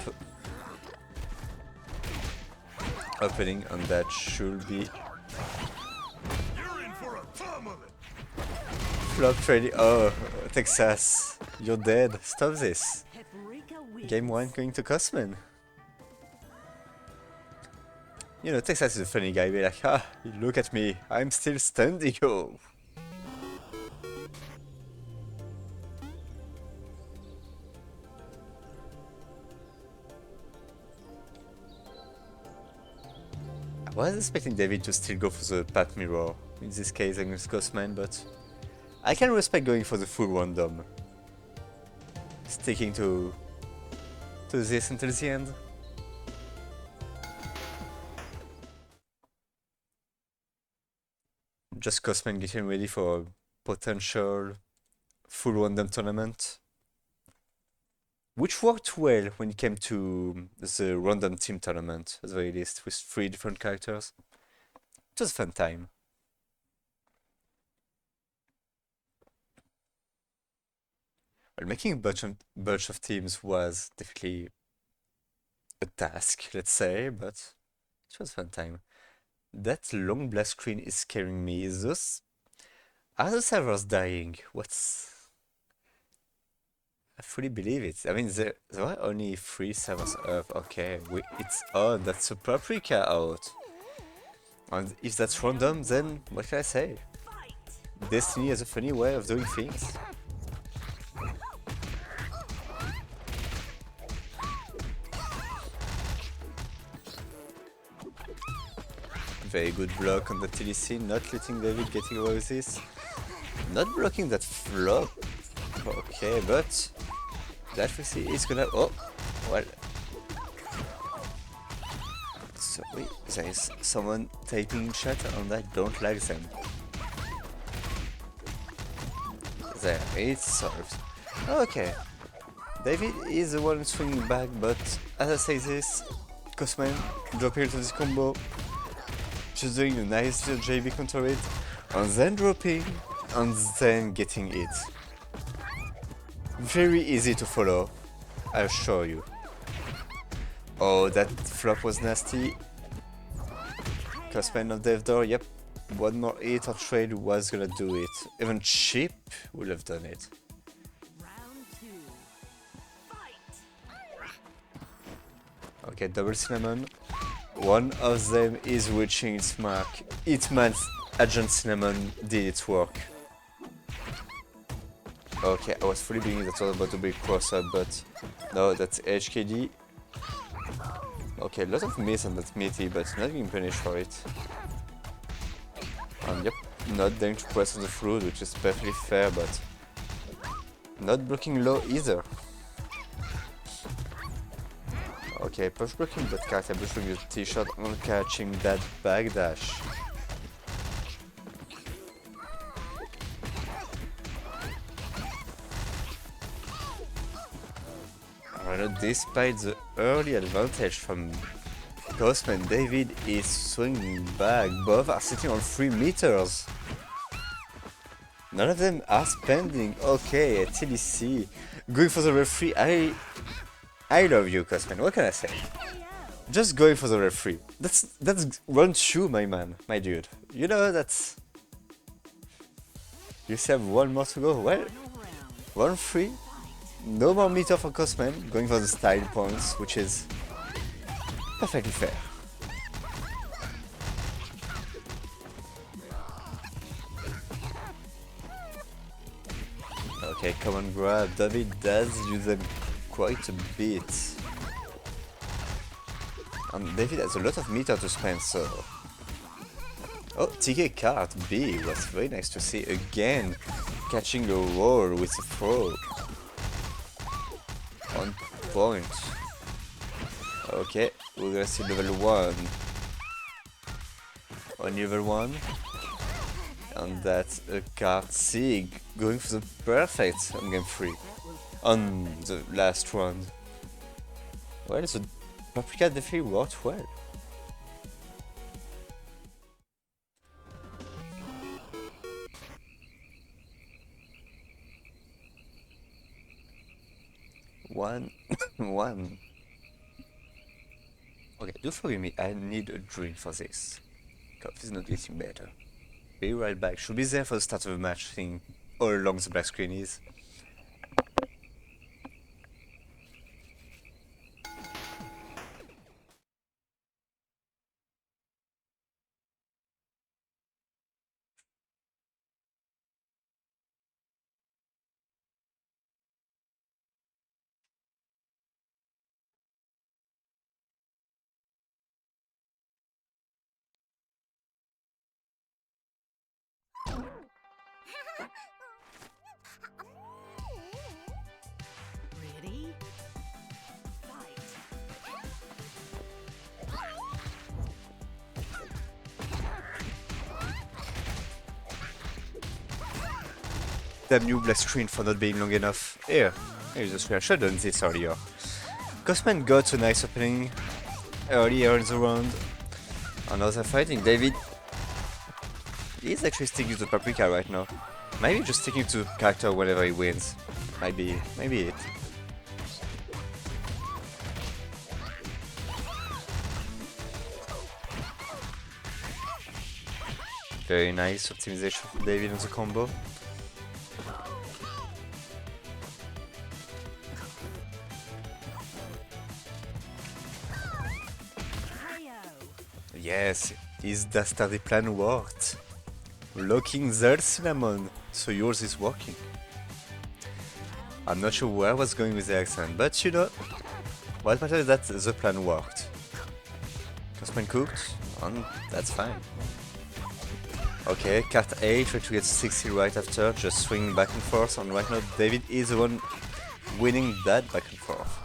Opening, and that should be You're in for a thumb of it. flop ready. Oh, Texas, you're dead. Stop this. Paprika wins. Game 1 going to Cosman. You know, Texas is a funny guy. Be like, ah, look at me, I'm still standing. Oh. I was expecting David to still go for the Pat Mirror in this case against Cosman, but I can respect going for the full random. Sticking to this until the end. Just Cosman getting ready for a potential full random tournament. Which worked well when it came to the random team tournament, at the very least, with 3 different characters. It was a fun time. Well, making a bunch of teams was definitely a task, let's say, but it was a fun time. That long blast screen is scaring me. Are the servers dying? I fully believe it. I mean, there are only 3 servers up. Okay, it's on. That's a Paprika out. And if that's random, then what can I say? Destiny has a funny way of doing things. Very good block on the TDC, not letting David getting away with this. Not blocking that flop. Okay, but that we see is gonna... Oh, well. So Wait, there is someone typing in chat and I don't like them. There, it's solved. Okay. David is the one swinging back, but as I say this, Cosman dropping into this combo, just doing a nice JB counter it, and then dropping, and then getting it. Very easy to follow, I assure you. Oh, that flop was nasty. Cosman on Death Door, yep. One more hit or trade was gonna do it. Even Chip would have done it. Round 2. Fight. Okay, double cinnamon. One of them is reaching its mark. Hitman's Agent Cinnamon did its work. Okay, I was fully believing that was about to be cross up, but no, that's HKD. Okay, a lot of miss on that meaty, but not being punished for it. And yep, not daring to press on the fruit, which is perfectly fair, but not blocking low either. Okay, push blocking that character, push blocking the T-shot and catching that backdash. Despite the early advantage from Cosman, David is swinging back. Both are sitting on 3 meters. None of them are spending. Okay, TBC. Going for the referee. I love you, Cosman. What can I say? Just going for the referee. That's round 2, my man, my dude. You know that's. You still have one more to go. Well, 1-3. No more meter for Cosman, going for the style points, which is perfectly fair. Okay, come on, grab. David does use them quite a bit. And David has a lot of meter to spend, so... Oh, TK card B was very nice to see again, catching the roll with a throw. On point. Okay, we're gonna see level 1. On level 1. And that's a card Sig going for the perfect on game 3. On the last round. Well, the Paprika definitely worked well. One. Okay, do forgive me, I need a drink for this. Coffee is not getting better. Be right back. Should be there for the start of the match thing all along the black screen is. Ready? Fight. Damn you black screen for not being long enough. Here, here's a screen. I should have done this earlier. Cosman got a nice opening earlier in the round. Another fighting. David is actually sticking to Paprika right now. Maybe just sticking to character whenever he wins. Maybe it. Very nice optimization from David on the combo. Yes, his dastardly plan worked. Locking their cinnamon, so yours is working. I'm not sure where I was going with the accent, but you know, what matters is that the plan worked. Cosman cooked, and that's fine. Okay, card 8, try to get 60 right after, just swinging back and forth, and right now David is the one winning that back and forth.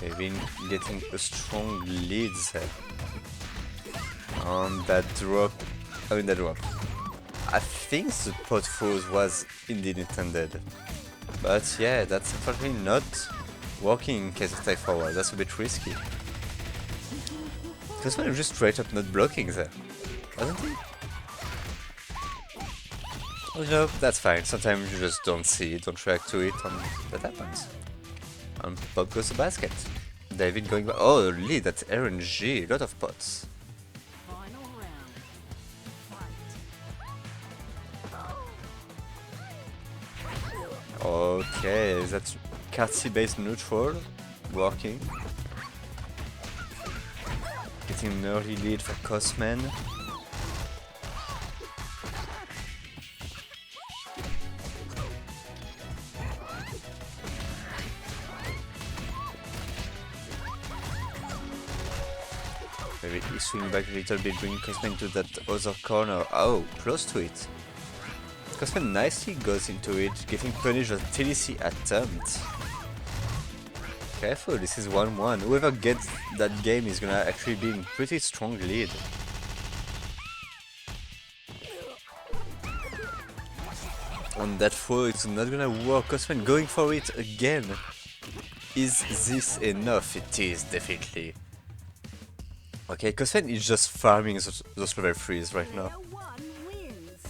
They've been getting a strong lead there. On that drop, that drop. I think the pot froze was indeed intended. But yeah, that's unfortunately not working in case of tie forward. That's a bit risky. This one is just straight up not blocking there, wasn't he? Well, you know, that's fine. Sometimes you just don't see it, don't react to it, and that happens. And pop goes the basket. David going back. Oh, lead, that's RNG. A lot of pots. Final round. Fight. Okay, that's Carty based neutral working. Getting an early lead for Cosman. Maybe he's swinging back a little bit, bringing Cosman to that other corner. Oh, close to it. Cosman nicely goes into it, getting punished on TDC attempt. Careful, this is 1-1. Whoever gets that game is gonna actually be in pretty strong lead. On that throw, it's not gonna work. Cosman going for it again. Is this enough? It is, definitely. Okay, Cosman is just farming those level 3s right now. Player one wins.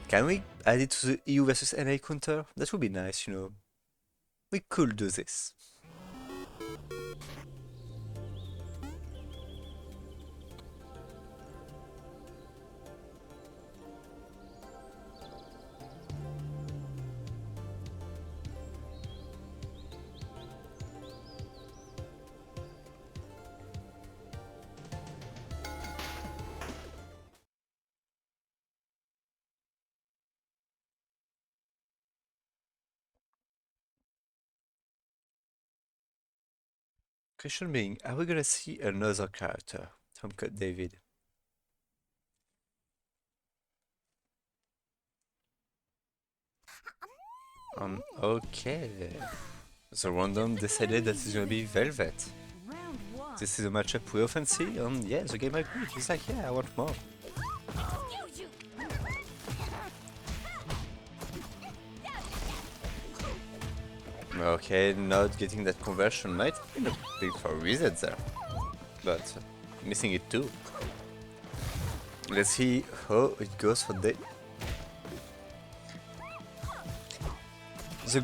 Can we add it to the EU versus NA counter? That would be nice, you know. We could do this. Question being, are we gonna see another character from Cut David? Okay. The random decided that it's gonna be Velvet. Round one. This is a matchup we often see, and yeah, the game agreed. He's like, yeah, I want more. Okay, not getting that conversion might have been a bit for a reset there, but missing it too. Let's see how it goes for the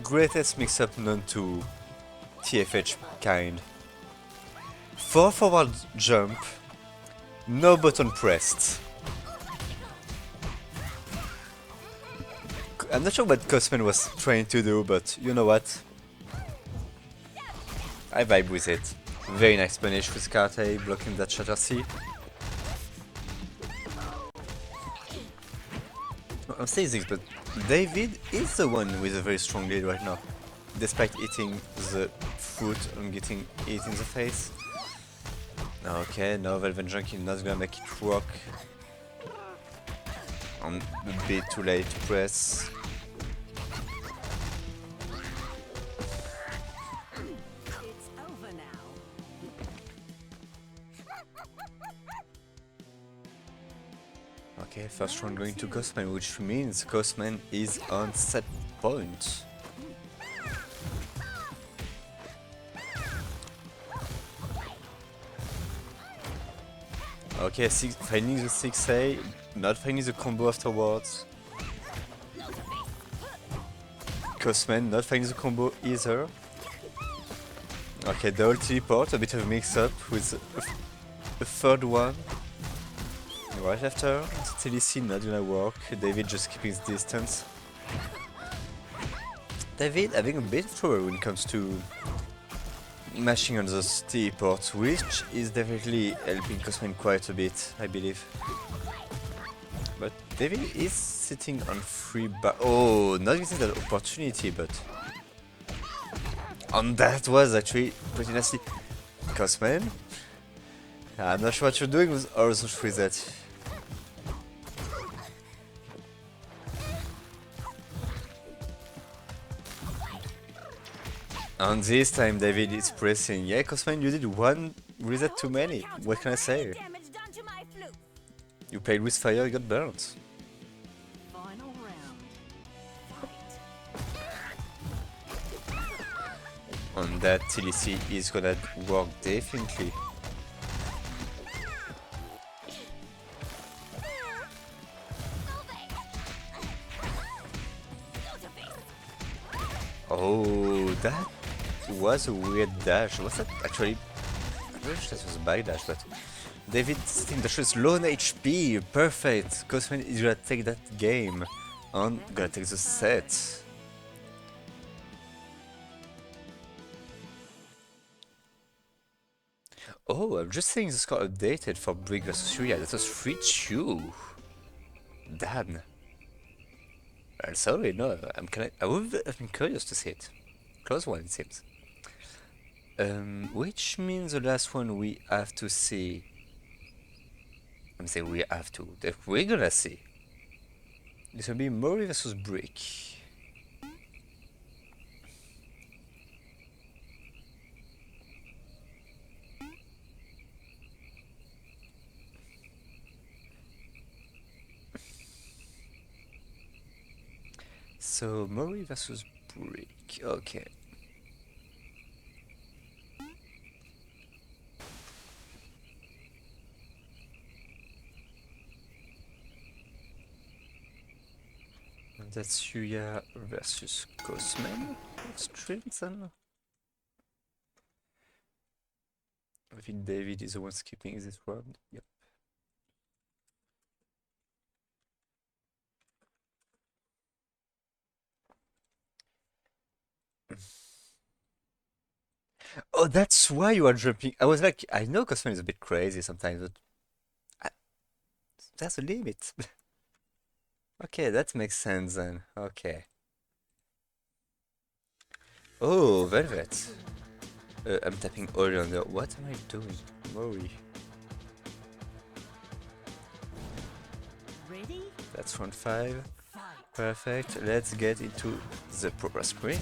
greatest mix-up known to TFH kind. 4 forward jump, no button pressed. I'm not sure what Cosman was trying to do, but you know what? I vibe with it. Very nice punish with Karte, blocking that Shatter C. I'm saying this, but David is the one with a very strong lead right now. Despite eating the fruit and getting it in the face. Okay, now Velvet Junkie not gonna make it work. I'm a bit too late to press. It's over now. Okay, first round going to Cosman, which means Cosman is on set point. Okay, finding the 6A, not finding the combo afterwards. Cosman not finding the combo either. Okay, double teleport, a bit of a mix-up with a third one. Right after, TDC not gonna work, David just keeping his distance. David having a bit of trouble when it comes to mashing on those teleports, which is definitely helping Cosman quite a bit, I believe. But David is sitting on 3 bar. Oh, not getting that opportunity, but. And that was actually pretty nasty. Cosman? I'm not sure what you're doing with all those resets. And this time David is pressing. Yeah, Cosman, you did one reset too many. What can I say? Damage done to my flute. You played with fire, you got burnt. Final round. Fight. And that TDC is gonna work definitely. Oh, that was a weird dash. Was that actually? I wish that was a back dash, but David sitting dash is low on HP. Perfect. Cosman is gonna take that game and gonna take the set. Oh, I'm just seeing the score updated for Brick vs Yuya. That was 3-2. Damn. I'm sorry, no, I would have been curious to see it. Close one, it seems. Which means the last one we have to see. I'm saying we have to. That we're gonna see. This will be Mori versus Brick. So Mori versus Brick. Okay. And that's Yuya versus Cosman. Streams then. I think David is the one skipping this round. Yep. Oh, that's why you are jumping. I was like, I know Cosman is a bit crazy sometimes, but I, there's a limit. Okay, that makes sense then. Okay. Oh, Velvet. I'm tapping all on there. What am I doing? Mori. Ready? That's round 5. Fight. Perfect. Let's get into the proper screen.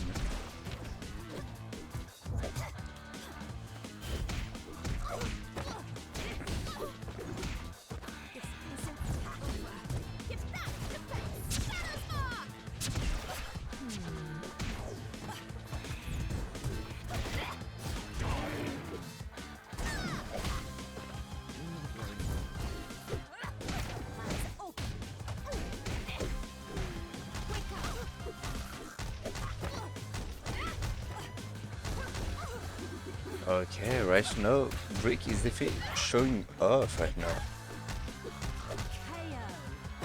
Okay, right now, Brick is definitely showing off right now.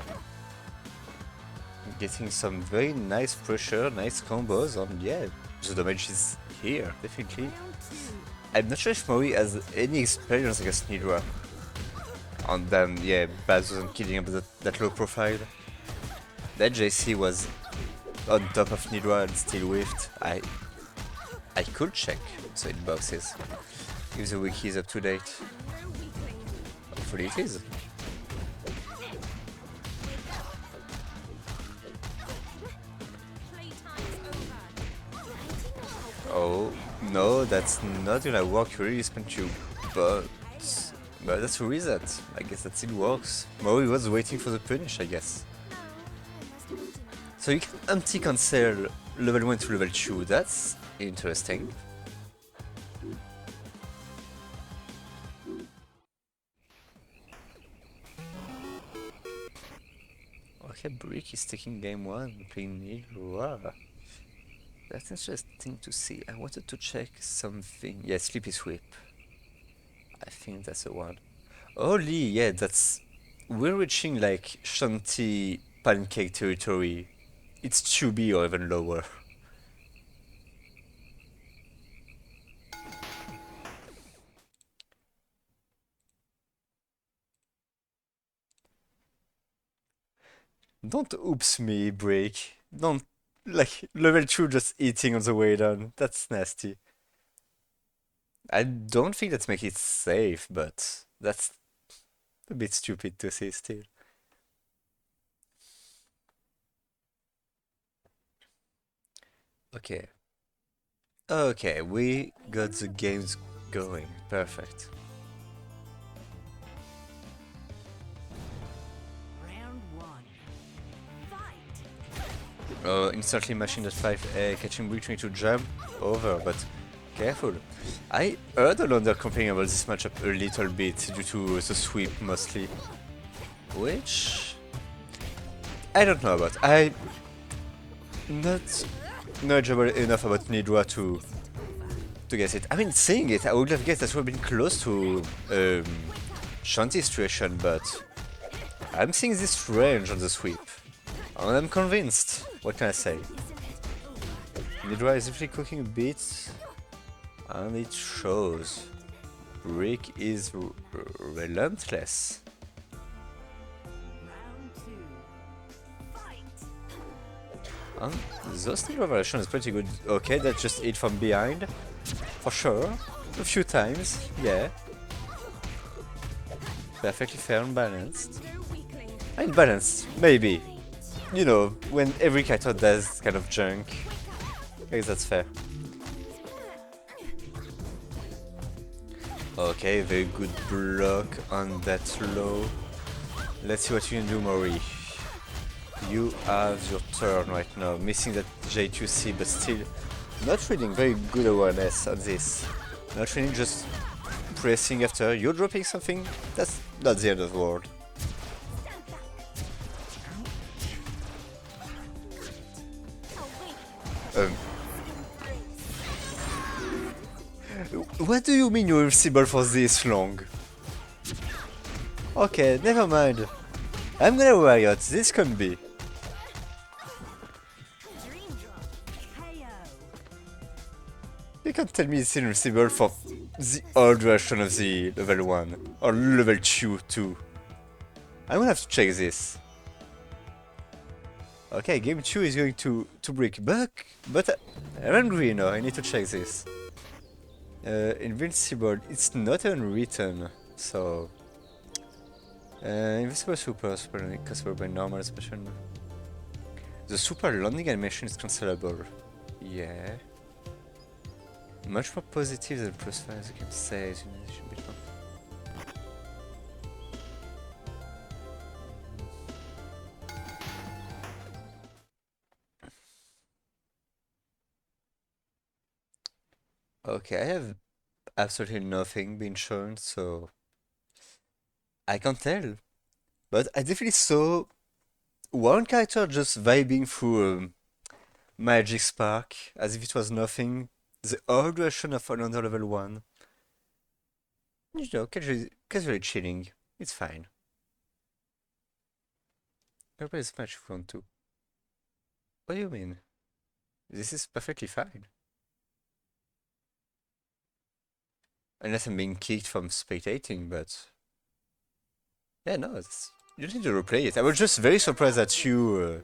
KO. Getting some very nice pressure, nice combos, and yeah, the damage is here, definitely. Round 2. I'm not sure if Mori has any experience against Nidra. And then, yeah, Baz wasn't kidding about that low profile. That JC was on top of Nidra and still whiffed. I could check the hitboxes if the wiki is up to date. Hopefully it is. Oh, no, that's not gonna work. You really spent your bucks. But that's a reset. I guess that still works. Mori was waiting for the punish, I guess. So you can anti-cancel level 1 to level 2. That's interesting. Okay, Brick is taking game 1, playing Nidra. That's interesting to see. I wanted to check something. Yeah, Sleepy Sweep. I think that's the one. Holy, yeah, that's... We're reaching like Shanty Pancake territory. It's 2B or even lower. Don't oops me, Break. Don't... Like, level 2 just eating on the way down. That's nasty. I don't think that's make it safe, but that's a bit stupid to say still. Okay. Okay, we got the games going. Perfect. Round one. Fight. Oh, instantly machine that 5A, catching between to jump over, but careful. I heard Alonder complaining about this matchup a little bit due to the sweep mostly. Which I don't know about. I'm not knowledgeable enough about Nidra to guess it. I mean, saying it, I would have guessed that we've been close to Shanti's situation, but I'm seeing this range on the sweep. And I'm convinced. What can I say? Nidra is definitely cooking a bit, and it shows. Rick is relentless. Round two. Fight. And those Nidra variation is pretty good. Okay, that's just it from behind. For sure. A few times, yeah. Perfectly fair and balanced. No weakling. I mean, balanced, maybe. You know, when every character does kind of junk. I guess that's fair. Okay, very good block on that low. Let's see what you can do, Mori. You have your turn right now, missing that J2C, but still not reading. Very good awareness on this. Not reading, just pressing after. You're dropping something, that's not the end of the world. What do you mean you're invisible for this long? Okay, never mind. I'm gonna riot, this can be. Dream drop. KO. You can't tell me it's invisible for the old version of the level 1 or level 2 too. I'm gonna have to check this. Okay, game 2 is going to break back, but I'm angry now, I need to check this. Invincible, it's not even written, so... Invincible super, super by normal special. The super landing animation is cancelable. Yeah. Much more positive than plus 5, as you can say. Okay, I have absolutely nothing being shown, so I can't tell. But I definitely saw one character just vibing through a magic spark, as if it was nothing. The old version of another level 1. You know, casually chilling. It's fine. I'll play this match if you want to. What do you mean? This is perfectly fine. Unless I'm being kicked from spectating, but... Yeah, no, you need to replay it. I was just very surprised at you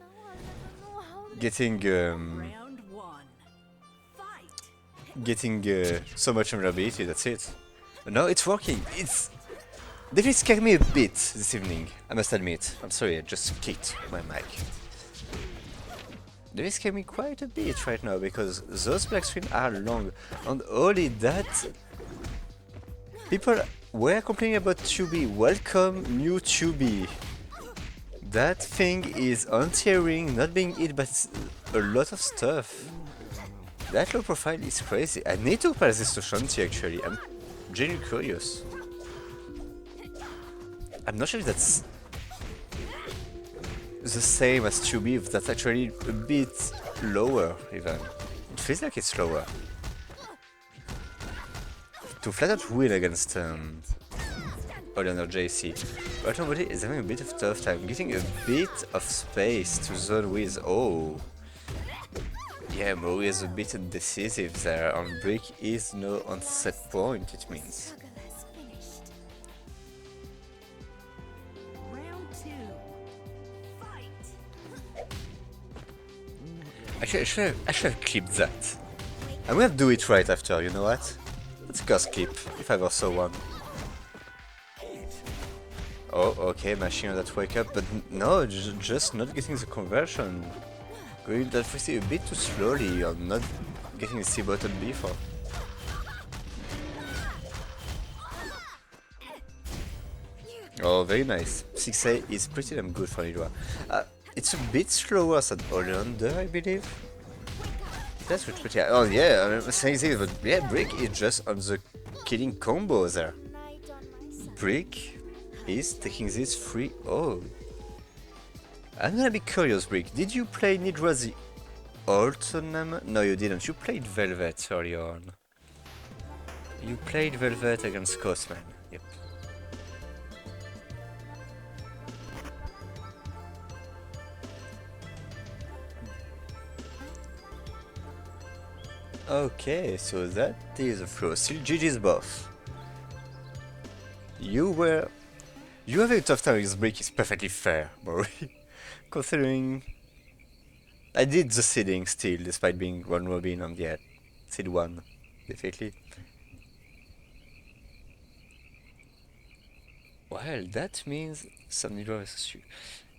getting Round one. Fight. getting so much vulnerability, that's it. But no, it's working. It's definitely scared me a bit this evening, I must admit. I'm sorry, I just kicked my mic. They scared me quite a bit right now, because those black screens are long, and only that... People were complaining about Tubi. Welcome, new Tubi. That thing is anti-airing, not being hit by a lot of stuff. That low profile is crazy. I need to pass this to Shanti actually. I'm genuinely curious. I'm not sure if that's the same as Tubi, if that's actually a bit lower even. It feels like it's lower. To flat out win against Oleander JC. But nobody is having a bit of tough time, getting a bit of space to zone with. Oh, yeah, Mori is a bit decisive there. On break is no on set point, it means. Round two. Fight. Actually, I should have clipped that. I'm gonna do it right after, you know what? Let's ghost clip, if I ever saw one. Oh, okay, machine on that wake up, but no, just not getting the conversion. Going that frequency a bit too slowly, or not getting C button before. Oh, very nice. 6A is pretty damn good for Nidra. It's a bit slower than All-Rounder, I believe. That's pretty. Oh yeah, I'm saying this, but yeah, Brick is just on the killing combo there. Brick is taking this 3-0. I'm gonna be curious, Brick. Did you play Nidra the old tournament? No, you didn't. You played Velvet earlier on. You played Velvet against Cosman. Yep. Okay, so that is a throw. Still GG's both. You having a tough time with this break is perfectly fair, Mori. Considering I did the seeding still, despite being one robin on the seed 1, definitely. Well, that means some Nidra versus you.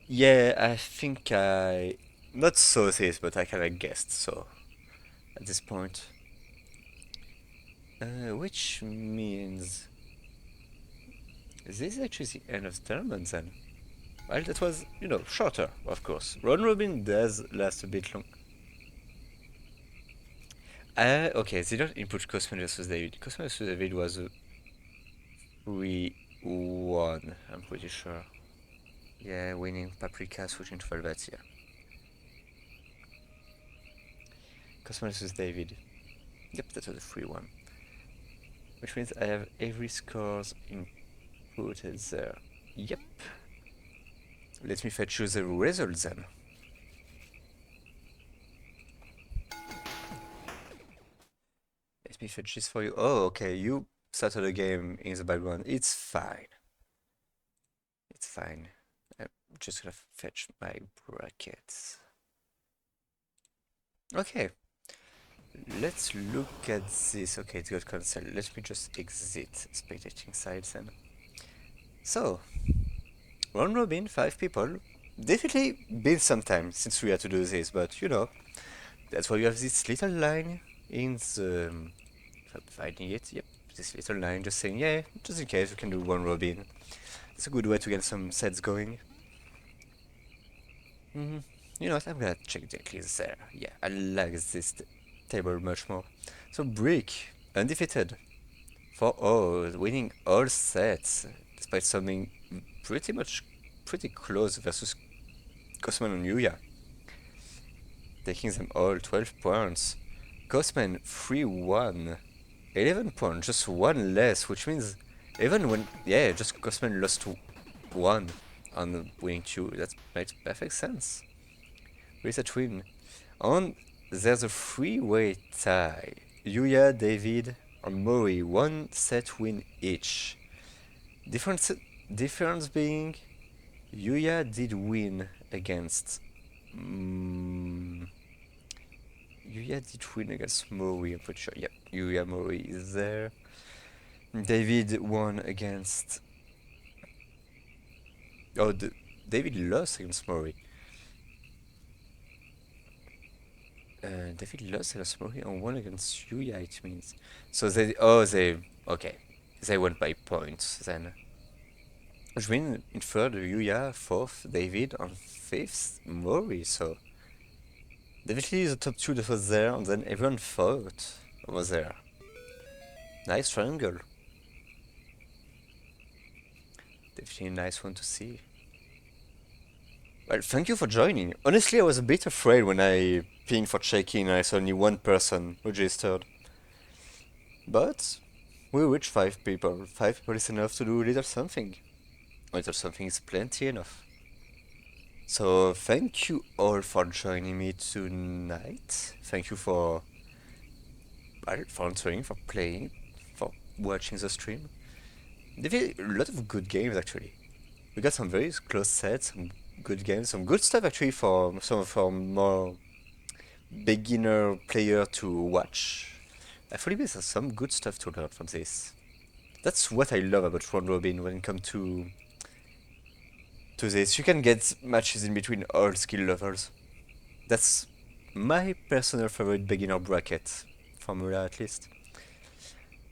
Yeah, I think I not saw this, but I kinda guessed, so at this point. Which means this is actually the end of the tournament then. Well, that was, shorter, of course. Round Robin does last a bit long. Okay, they don't input Cosman versus David. Cosman versus David was a 3-1, I'm pretty sure. Yeah, winning Paprika, switching to Velvet, yeah. Cosman versus David. Yep, that was a 3-1. Which means I have every scores inputted there. Yep. Let me fetch you the results then. Let me fetch this for you. Oh, okay, you started the game in the background. It's fine. It's fine. I'm just gonna fetch my brackets. Okay. Let's look at this. Okay, it got cancelled. Let me just exit spectating side then. So, round robin, 5 people. Definitely been some time since we had to do this, but that's why you have this little line in the. If I'm finding it, yep, this little line just saying, yeah, just in case we can do one robin. It's a good way to get some sets going. You know what, I'm gonna check the clears there. Yeah, I like this table much more. So Brick, undefeated. 4-0, winning all sets, despite something pretty close versus Cosman and Yuya. Taking them all, 12 points. Cosman 3-1, 11 points, just one less, which means even when, just Cosman lost 1 on the winning 2, that makes perfect sense. Reset win. And there's a 3-way tie. Yuya, David, and Mori, 1 set win each. Difference being, Yuya did win against. Yuya did win against Mori, I'm pretty sure. Yep, Yuya Mori is there. David won against. Oh, David lost against Mori. David lost against Mori and won against Yuya, it means. So okay. They went by points then. Which means in third Yuya, fourth David, and fifth Mori, so. Definitely the top 2 that was there, and then everyone fought was there. Nice triangle. Definitely a nice one to see. Well, thank you for joining. Honestly, I was a bit afraid when I pinged for check-in and I saw only one person registered. But we reached 5 people. 5 people is enough to do a little something. A little something is plenty enough. So thank you all for joining me tonight. Thank you for answering, for playing, for watching the stream. There were a lot of good games actually. We got some very close sets, some good games, some good stuff actually for some of our more beginner player to watch. I fully believe there's some good stuff to learn from this. That's what I love about round robin when it comes to this. You can get matches in between all skill levels. That's my personal favorite beginner bracket formula at least.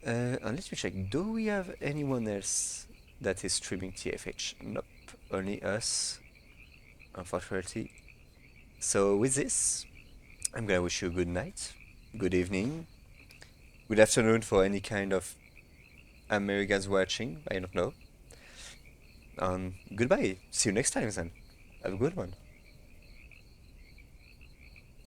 And let me check. Do we have anyone else that is streaming TFH? Nope, only us, unfortunately. So with this, I'm gonna wish you a good night, good evening, good afternoon for any kind of Americans watching. I don't know. Goodbye. See you next time then. Have a good one.